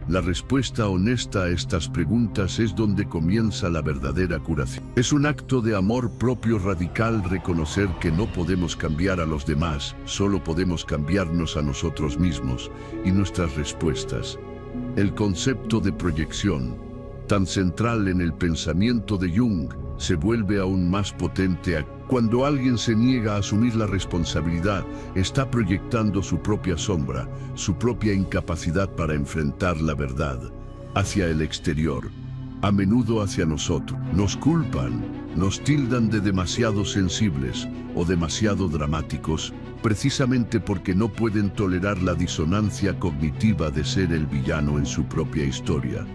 La respuesta honesta a estas preguntas es donde comienza la verdadera curación. Es un acto de amor propio radical reconocer que no podemos cambiar a los demás, solo podemos cambiarnos a nosotros mismos y nuestras respuestas. El concepto de proyección, tan central en el pensamiento de Jung, se vuelve aún más potente cuando alguien se niega a asumir la responsabilidad. Está proyectando su propia sombra, su propia incapacidad para enfrentar la verdad, hacia el exterior, a menudo hacia nosotros. Nos culpan, nos tildan de demasiado sensibles o demasiado dramáticos, precisamente porque no pueden tolerar la disonancia cognitiva de ser el villano en su propia historia.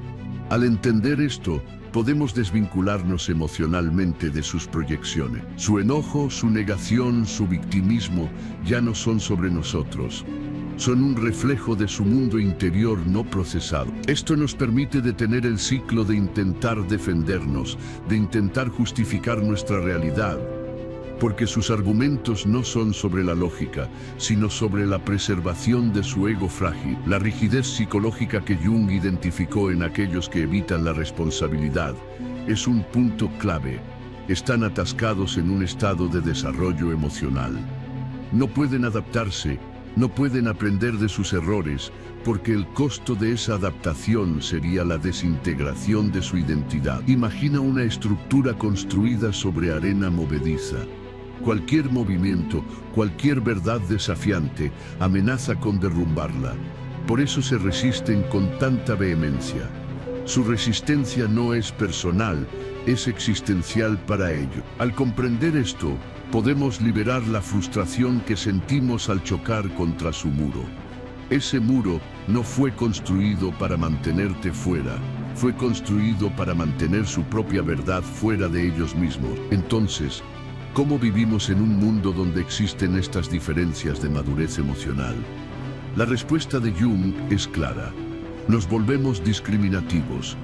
Al entender esto, podemos desvincularnos emocionalmente de sus proyecciones. Su enojo, su negación, su victimismo ya no son sobre nosotros. Son un reflejo de su mundo interior no procesado. Esto nos permite detener el ciclo de intentar defendernos, de intentar justificar nuestra realidad, porque sus argumentos no son sobre la lógica, sino sobre la preservación de su ego frágil. La rigidez psicológica que Jung identificó en aquellos que evitan la responsabilidad es un punto clave. Están atascados en un estado de desarrollo emocional. No pueden adaptarse, no pueden aprender de sus errores, porque el costo de esa adaptación sería la desintegración de su identidad. Imagina una estructura construida sobre arena movediza. Cualquier movimiento, cualquier verdad desafiante, amenaza con derrumbarla. Por eso se resisten con tanta vehemencia. Su resistencia no es personal, es existencial para ello. Al comprender esto, podemos liberar la frustración que sentimos al chocar contra su muro. Ese muro no fue construido para mantenerte fuera, fue construido para mantener su propia verdad fuera de ellos mismos. Entonces, ¿cómo vivimos en un mundo donde existen estas diferencias de madurez emocional? La respuesta de Jung es clara. Nos volvemos discriminativos,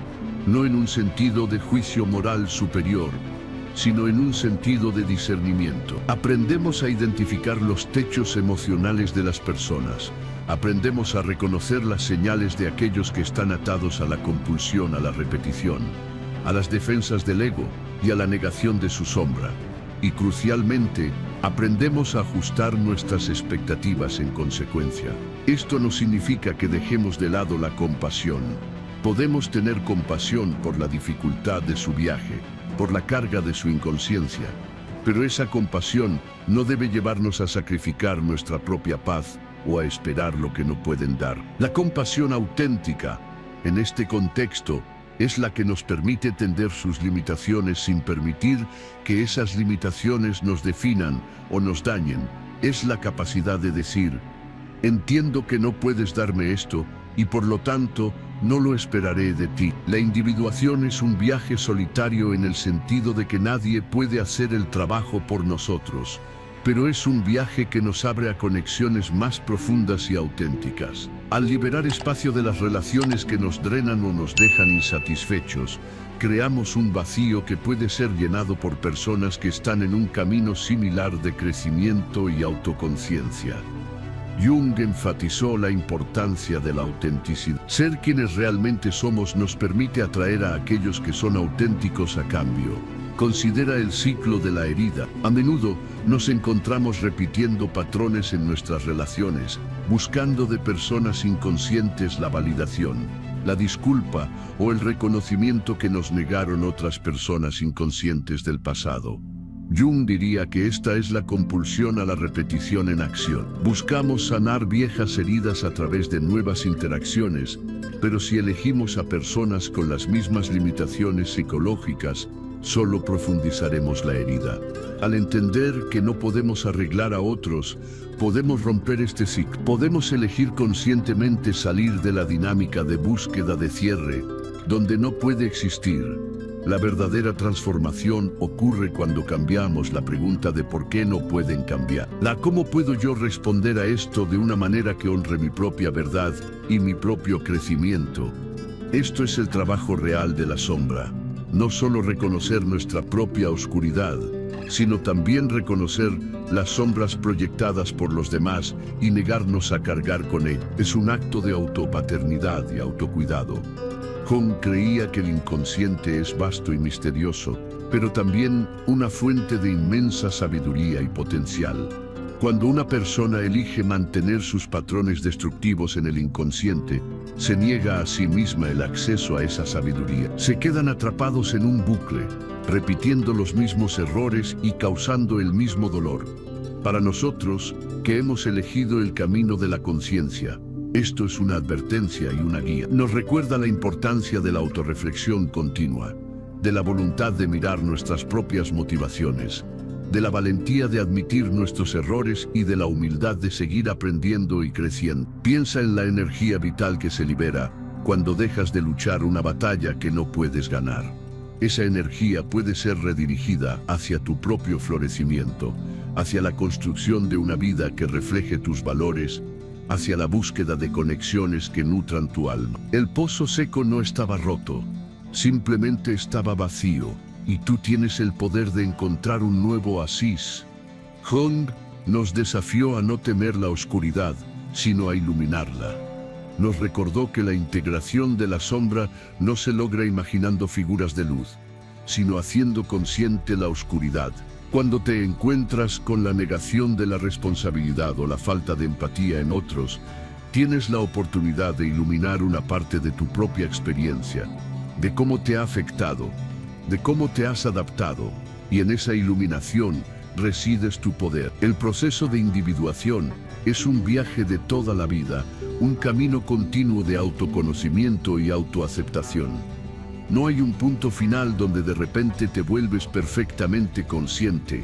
no en un sentido de juicio moral superior, sino en un sentido de discernimiento. Aprendemos a identificar los techos emocionales de las personas. Aprendemos a reconocer las señales de aquellos que están atados a la compulsión, a la repetición, a las defensas del ego y a la negación de su sombra. Y crucialmente, aprendemos a ajustar nuestras expectativas en consecuencia. Esto no significa que dejemos de lado la compasión. Podemos tener compasión por la dificultad de su viaje, por la carga de su inconsciencia, pero esa compasión no debe llevarnos a sacrificar nuestra propia paz o a esperar lo que no pueden dar. La compasión auténtica, en este contexto, es la que nos permite entender sus limitaciones sin permitir que esas limitaciones nos definan o nos dañen. Es la capacidad de decir, entiendo que no puedes darme esto y por lo tanto no lo esperaré de ti. La individuación es un viaje solitario en el sentido de que nadie puede hacer el trabajo por nosotros, pero es un viaje que nos abre a conexiones más profundas y auténticas. Al liberar espacio de las relaciones que nos drenan o nos dejan insatisfechos, creamos un vacío que puede ser llenado por personas que están en un camino similar de crecimiento y autoconciencia. Jung enfatizó la importancia de la autenticidad. Ser quienes realmente somos nos permite atraer a aquellos que son auténticos a cambio. Considera el ciclo de la herida. A menudo nos encontramos repitiendo patrones en nuestras relaciones, buscando de personas inconscientes la validación, la disculpa o el reconocimiento que nos negaron otras personas inconscientes del pasado. Jung diría que esta es la compulsión a la repetición en acción. Buscamos sanar viejas heridas a través de nuevas interacciones, pero si elegimos a personas con las mismas limitaciones psicológicas, solo profundizaremos la herida. Al entender que no podemos arreglar a otros, podemos romper este ciclo. Podemos elegir conscientemente salir de la dinámica de búsqueda de cierre, donde no puede existir. La verdadera transformación ocurre cuando cambiamos la pregunta de por qué no pueden cambiar. ¿Cómo puedo yo responder a esto de una manera que honre mi propia verdad y mi propio crecimiento? Esto es el trabajo real de la sombra. No solo reconocer nuestra propia oscuridad, sino también reconocer las sombras proyectadas por los demás y negarnos a cargar con ellas. Es un acto de autopaternidad y autocuidado. Jung creía que el inconsciente es vasto y misterioso, pero también una fuente de inmensa sabiduría y potencial. Cuando una persona elige mantener sus patrones destructivos en el inconsciente, se niega a sí misma el acceso a esa sabiduría. Se quedan atrapados en un bucle, repitiendo los mismos errores y causando el mismo dolor. Para nosotros, que hemos elegido el camino de la conciencia, esto es una advertencia y una guía. Nos recuerda la importancia de la autorreflexión continua, de la voluntad de mirar nuestras propias motivaciones, de la valentía de admitir nuestros errores y de la humildad de seguir aprendiendo y creciendo. Piensa en la energía vital que se libera cuando dejas de luchar una batalla que no puedes ganar. Esa energía puede ser redirigida hacia tu propio florecimiento, hacia la construcción de una vida que refleje tus valores, hacia la búsqueda de conexiones que nutran tu alma. El pozo seco no estaba roto, simplemente estaba vacío, y tú tienes el poder de encontrar un nuevo oasis. Jung nos desafió a no temer la oscuridad, sino a iluminarla. Nos recordó que la integración de la sombra no se logra imaginando figuras de luz, sino haciendo consciente la oscuridad. Cuando te encuentras con la negación de la responsabilidad o la falta de empatía en otros, tienes la oportunidad de iluminar una parte de tu propia experiencia, de cómo te ha afectado, de cómo te has adaptado, y en esa iluminación resides tu poder. El proceso de individuación es un viaje de toda la vida, un camino continuo de autoconocimiento y autoaceptación. No hay un punto final donde de repente te vuelves perfectamente consciente.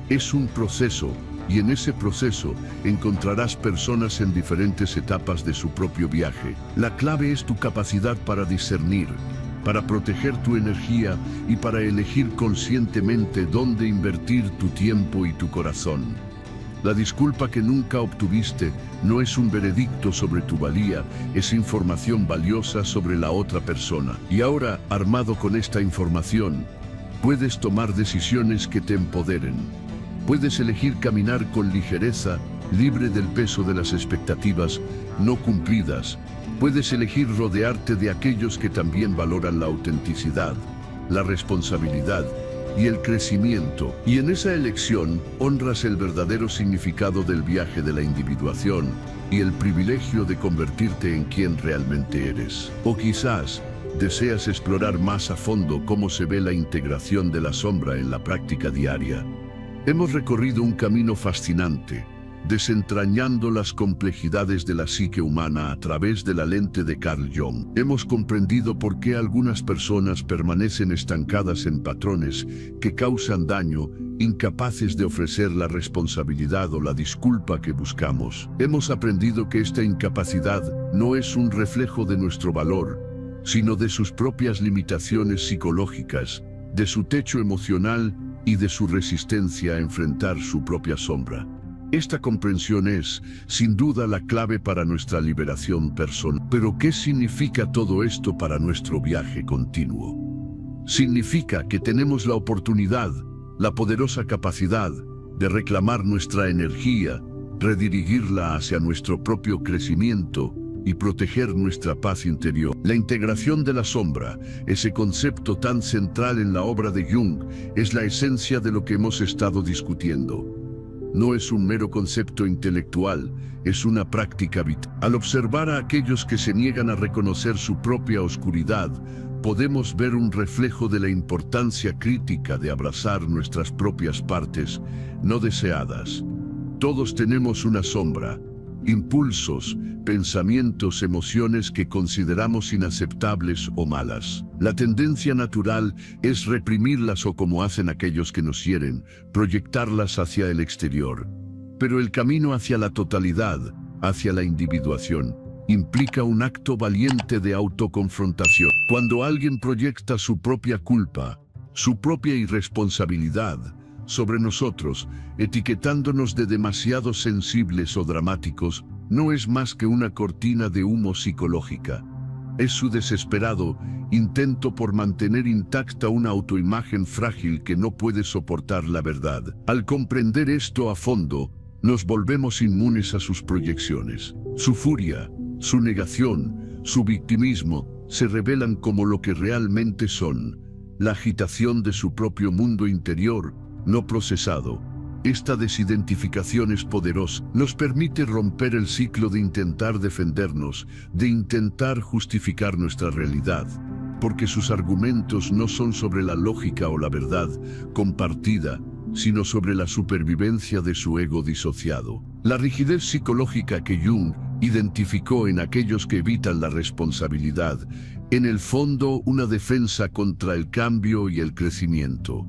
Es un proceso, y en ese proceso encontrarás personas en diferentes etapas de su propio viaje. La clave es tu capacidad para discernir, para proteger tu energía y para elegir conscientemente dónde invertir tu tiempo y tu corazón. La disculpa que nunca obtuviste no es un veredicto sobre tu valía, es información valiosa sobre la otra persona. Y ahora, armado con esta información, puedes tomar decisiones que te empoderen. Puedes elegir caminar con ligereza, libre del peso de las expectativas no cumplidas. Puedes elegir rodearte de aquellos que también valoran la autenticidad, la responsabilidad y el crecimiento. Y en esa elección honras el verdadero significado del viaje de la individuación y el privilegio de convertirte en quien realmente eres. O quizás deseas explorar más a fondo cómo se ve la integración de la sombra en la práctica diaria. Hemos recorrido un camino fascinante, desentrañando las complejidades de la psique humana a través de la lente de Carl Jung. Hemos comprendido por qué algunas personas permanecen estancadas en patrones que causan daño, incapaces de ofrecer la responsabilidad o la disculpa que buscamos. Hemos aprendido que esta incapacidad no es un reflejo de nuestro valor, sino de sus propias limitaciones psicológicas, de su techo emocional y de su resistencia a enfrentar su propia sombra. Esta comprensión es, sin duda, la clave para nuestra liberación personal. Pero, ¿qué significa todo esto para nuestro viaje continuo? Significa que tenemos la oportunidad, la poderosa capacidad de reclamar nuestra energía, redirigirla hacia nuestro propio crecimiento y proteger nuestra paz interior. La integración de la sombra, ese concepto tan central en la obra de Jung, es la esencia de lo que hemos estado discutiendo. No es un mero concepto intelectual, es una práctica vital. Al observar a aquellos que se niegan a reconocer su propia oscuridad, podemos ver un reflejo de la importancia crítica de abrazar nuestras propias partes no deseadas. Todos tenemos una sombra, impulsos, pensamientos, emociones que consideramos inaceptables o malas. La tendencia natural es reprimirlas o, como hacen aquellos que nos hieren, proyectarlas hacia el exterior. Pero el camino hacia la totalidad, hacia la individuación, implica un acto valiente de autoconfrontación. Cuando alguien proyecta su propia culpa, su propia irresponsabilidad sobre nosotros, etiquetándonos de demasiado sensibles o dramáticos, no es más que una cortina de humo psicológica. Es su desesperado intento por mantener intacta una autoimagen frágil que no puede soportar la verdad. Al comprender esto a fondo, nos volvemos inmunes a sus proyecciones. Su furia, su negación, su victimismo se revelan como lo que realmente son: la agitación de su propio mundo interior no procesado. Esta desidentificación es poderosa. Nos permite romper el ciclo de intentar defendernos, de intentar justificar nuestra realidad, porque sus argumentos no son sobre la lógica o la verdad compartida, sino sobre la supervivencia de su ego disociado. La rigidez psicológica que Jung identificó en aquellos que evitan la responsabilidad, en el fondo una defensa contra el cambio y el crecimiento.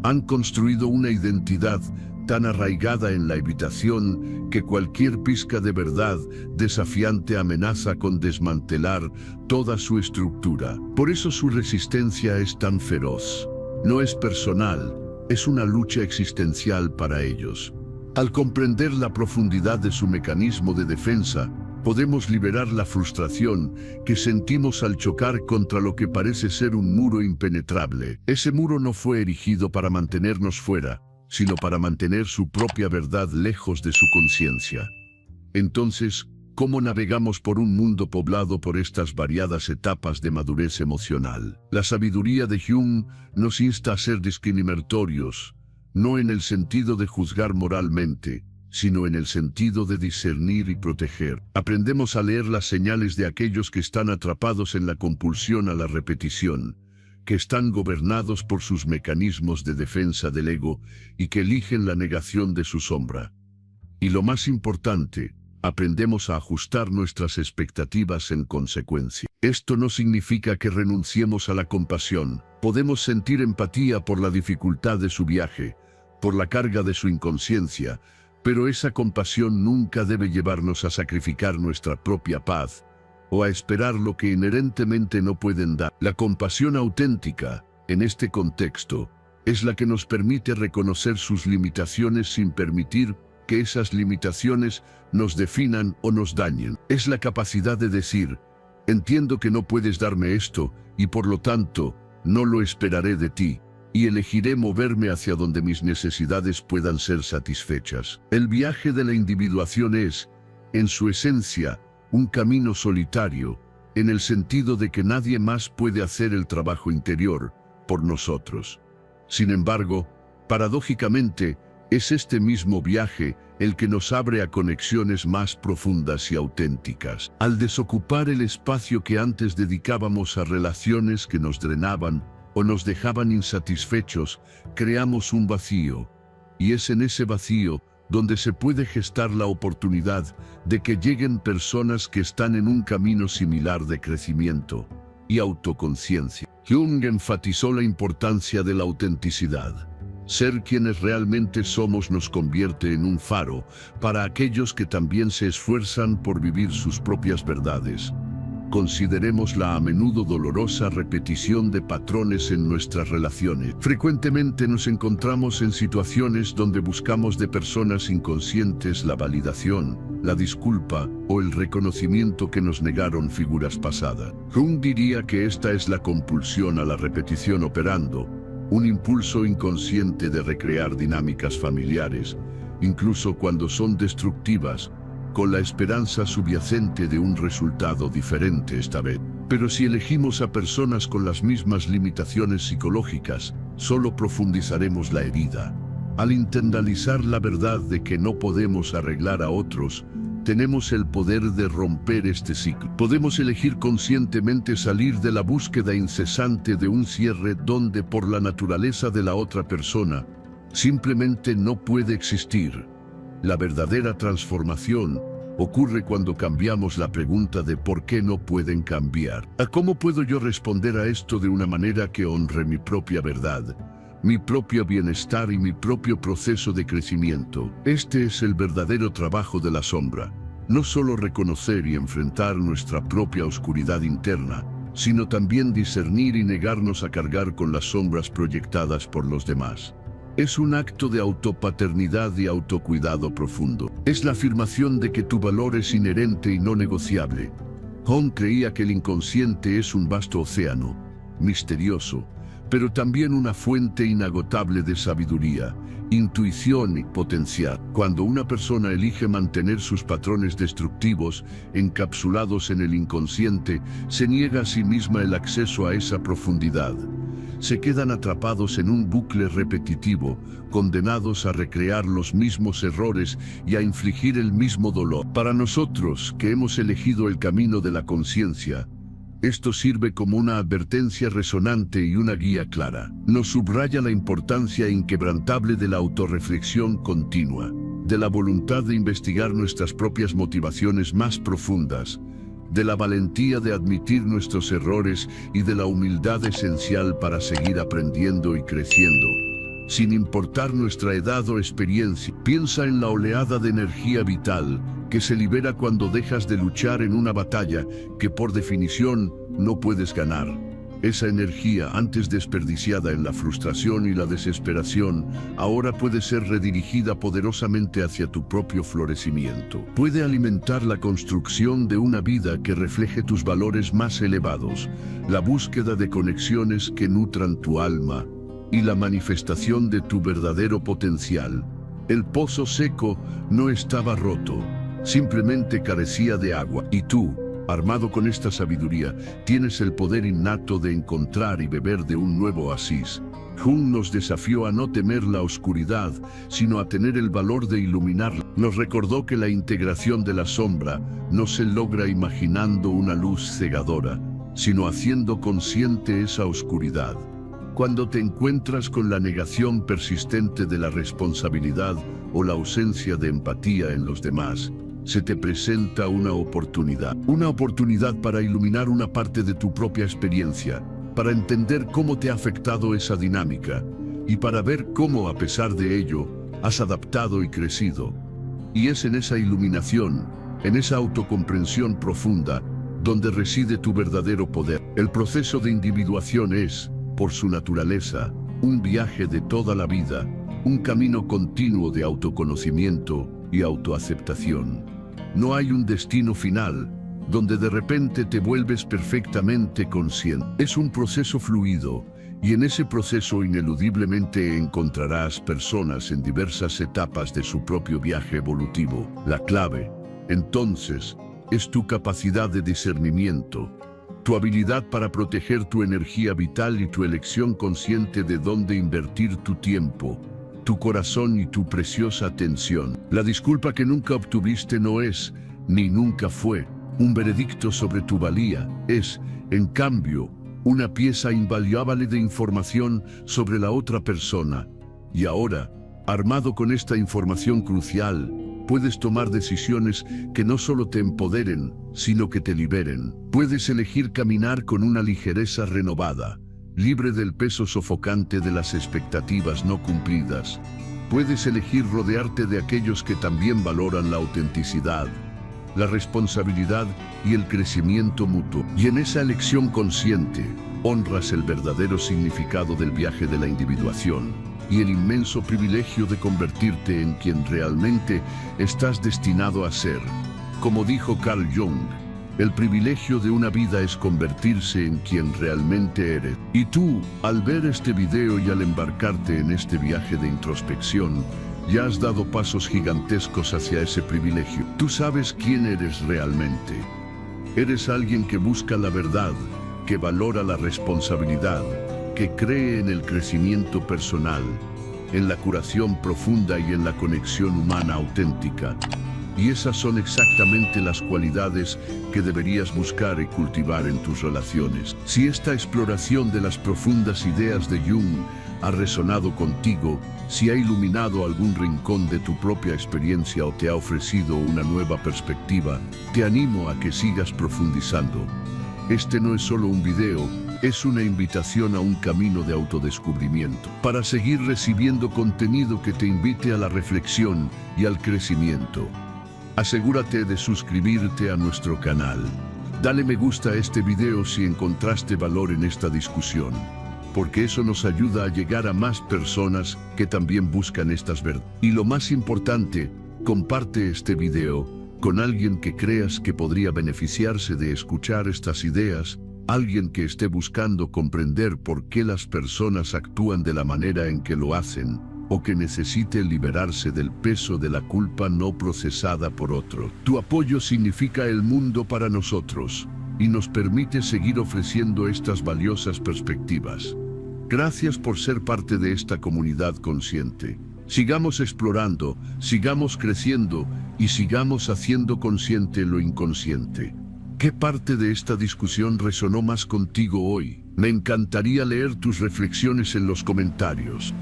Han construido una identidad tan arraigada en la evitación que cualquier pizca de verdad desafiante amenaza con desmantelar toda su estructura. Por eso su resistencia es tan feroz. No es personal, es una lucha existencial para ellos. Al comprender la profundidad de su mecanismo de defensa, podemos liberar la frustración que sentimos al chocar contra lo que parece ser un muro impenetrable. Ese muro no fue erigido para mantenernos fuera, sino para mantener su propia verdad lejos de su conciencia. Entonces, ¿cómo navegamos por un mundo poblado por estas variadas etapas de madurez emocional? La sabiduría de Jung nos insta a ser discriminatorios, no en el sentido de juzgar moralmente, sino en el sentido de discernir y proteger. Aprendemos a leer las señales de aquellos que están atrapados en la compulsión a la repetición, que están gobernados por sus mecanismos de defensa del ego y que eligen la negación de su sombra. Y lo más importante, aprendemos a ajustar nuestras expectativas en consecuencia. Esto no significa que renunciemos a la compasión. Podemos sentir empatía por la dificultad de su viaje, por la carga de su inconsciencia, pero esa compasión nunca debe llevarnos a sacrificar nuestra propia paz o a esperar lo que inherentemente no pueden dar. La compasión auténtica, en este contexto, es la que nos permite reconocer sus limitaciones sin permitir que esas limitaciones nos definan o nos dañen. Es la capacidad de decir: entiendo que no puedes darme esto y por lo tanto no lo esperaré de ti, y elegiré moverme hacia donde mis necesidades puedan ser satisfechas. El viaje de la individuación es, en su esencia, un camino solitario, en el sentido de que nadie más puede hacer el trabajo interior por nosotros. Sin embargo, paradójicamente, es este mismo viaje el que nos abre a conexiones más profundas y auténticas. Al desocupar el espacio que antes dedicábamos a relaciones que nos drenaban o nos dejaban insatisfechos, creamos un vacío, y es en ese vacío donde se puede gestar la oportunidad de que lleguen personas que están en un camino similar de crecimiento y autoconciencia. Jung enfatizó la importancia de la autenticidad. Ser quienes realmente somos nos convierte en un faro para aquellos que también se esfuerzan por vivir sus propias verdades. Consideremos la a menudo dolorosa repetición de patrones en nuestras relaciones. Frecuentemente nos encontramos en situaciones donde buscamos de personas inconscientes la validación, la disculpa o el reconocimiento que nos negaron figuras pasadas. Jung diría que esta es la compulsión a la repetición operando, un impulso inconsciente de recrear dinámicas familiares, incluso cuando son destructivas, con la esperanza subyacente de un resultado diferente esta vez. Pero si elegimos a personas con las mismas limitaciones psicológicas, solo profundizaremos la herida. Al internalizar la verdad de que no podemos arreglar a otros, tenemos el poder de romper este ciclo. Podemos elegir conscientemente salir de la búsqueda incesante de un cierre donde por la naturaleza de la otra persona simplemente no puede existir. La verdadera transformación ocurre cuando cambiamos la pregunta de por qué no pueden cambiar. ¿Cómo puedo yo responder a esto de una manera que honre mi propia verdad, mi propio bienestar y mi propio proceso de crecimiento? Este es el verdadero trabajo de la sombra. No solo reconocer y enfrentar nuestra propia oscuridad interna, sino también discernir y negarnos a cargar con las sombras proyectadas por los demás. Es un acto de autopaternidad y autocuidado profundo. Es la afirmación de que tu valor es inherente y no negociable. Jung creía que el inconsciente es un vasto océano, misterioso, pero también una fuente inagotable de sabiduría, intuición y potencial. Cuando una persona elige mantener sus patrones destructivos encapsulados en el inconsciente, se niega a sí misma el acceso a esa profundidad. Se quedan atrapados en un bucle repetitivo, condenados a recrear los mismos errores y a infligir el mismo dolor. Para nosotros, que hemos elegido el camino de la conciencia, esto sirve como una advertencia resonante y una guía clara. Nos subraya la importancia inquebrantable de la autorreflexión continua, de la voluntad de investigar nuestras propias motivaciones más profundas, de la valentía de admitir nuestros errores y de la humildad esencial para seguir aprendiendo y creciendo, sin importar nuestra edad o experiencia. Piensa en la oleada de energía vital que se libera cuando dejas de luchar en una batalla que por definición no puedes ganar. Esa energía, antes desperdiciada en la frustración y la desesperación, ahora puede ser redirigida poderosamente hacia tu propio florecimiento. Puede alimentar la construcción de una vida que refleje tus valores más elevados, la búsqueda de conexiones que nutran tu alma y la manifestación de tu verdadero potencial. El pozo seco no estaba roto, simplemente carecía de agua. Y tú, armado con esta sabiduría, tienes el poder innato de encontrar y beber de un nuevo oasis. Jung nos desafió a no temer la oscuridad, sino a tener el valor de iluminarla. Nos recordó que la integración de la sombra no se logra imaginando una luz cegadora, sino haciendo consciente esa oscuridad. Cuando te encuentras con la negación persistente de la responsabilidad o la ausencia de empatía en los demás, se te presenta una oportunidad para iluminar una parte de tu propia experiencia, para entender cómo te ha afectado esa dinámica y para ver cómo, a pesar de ello, has adaptado y crecido. Y es en esa iluminación, en esa autocomprensión profunda, donde reside tu verdadero poder. El proceso de individuación es, por su naturaleza, un viaje de toda la vida, un camino continuo de autoconocimiento y autoaceptación. No hay un destino final, donde de repente te vuelves perfectamente consciente. Es un proceso fluido, y en ese proceso ineludiblemente encontrarás personas en diversas etapas de su propio viaje evolutivo. La clave, entonces, es tu capacidad de discernimiento, tu habilidad para proteger tu energía vital y tu elección consciente de dónde invertir tu tiempo, tu corazón y tu preciosa atención. La disculpa que nunca obtuviste no es, ni nunca fue, un veredicto sobre tu valía. Es, en cambio, una pieza invaluable de información sobre la otra persona. Y ahora, armado con esta información crucial, puedes tomar decisiones que no solo te empoderen, sino que te liberen. Puedes elegir caminar con una ligereza renovada, libre del peso sofocante de las expectativas no cumplidas. Puedes elegir rodearte de aquellos que también valoran la autenticidad, la responsabilidad y el crecimiento mutuo. Y en esa elección consciente, honras el verdadero significado del viaje de la individuación y el inmenso privilegio de convertirte en quien realmente estás destinado a ser. Como dijo Carl Jung, el privilegio de una vida es convertirse en quien realmente eres. Y tú, al ver este video y al embarcarte en este viaje de introspección, Ya has dado pasos gigantescos hacia ese privilegio. Tú sabes quién eres realmente. Eres alguien que busca la verdad, que valora la responsabilidad, que cree en el crecimiento personal, en la curación profunda y en la conexión humana auténtica. Y esas son exactamente las cualidades que deberías buscar y cultivar en tus relaciones. Si esta exploración de las profundas ideas de Jung ha resonado contigo, si ha iluminado algún rincón de tu propia experiencia o te ha ofrecido una nueva perspectiva, te animo a que sigas profundizando. Este no es solo un video, es una invitación a un camino de autodescubrimiento, para seguir recibiendo contenido que te invite a la reflexión y al crecimiento. Asegúrate de suscribirte a nuestro canal. Dale me gusta a este video si encontraste valor en esta discusión, porque eso nos ayuda a llegar a más personas que también buscan estas verdades. Y lo más importante, comparte este video con alguien que creas que podría beneficiarse de escuchar estas ideas, alguien que esté buscando comprender por qué las personas actúan de la manera en que lo hacen, o que necesite liberarse del peso de la culpa no procesada por otro. Tu apoyo significa el mundo para nosotros y nos permite seguir ofreciendo estas valiosas perspectivas. Gracias por ser parte de esta comunidad consciente. Sigamos explorando, sigamos creciendo y sigamos haciendo consciente lo inconsciente. ¿Qué parte de esta discusión resonó más contigo hoy? Me encantaría leer tus reflexiones en los comentarios.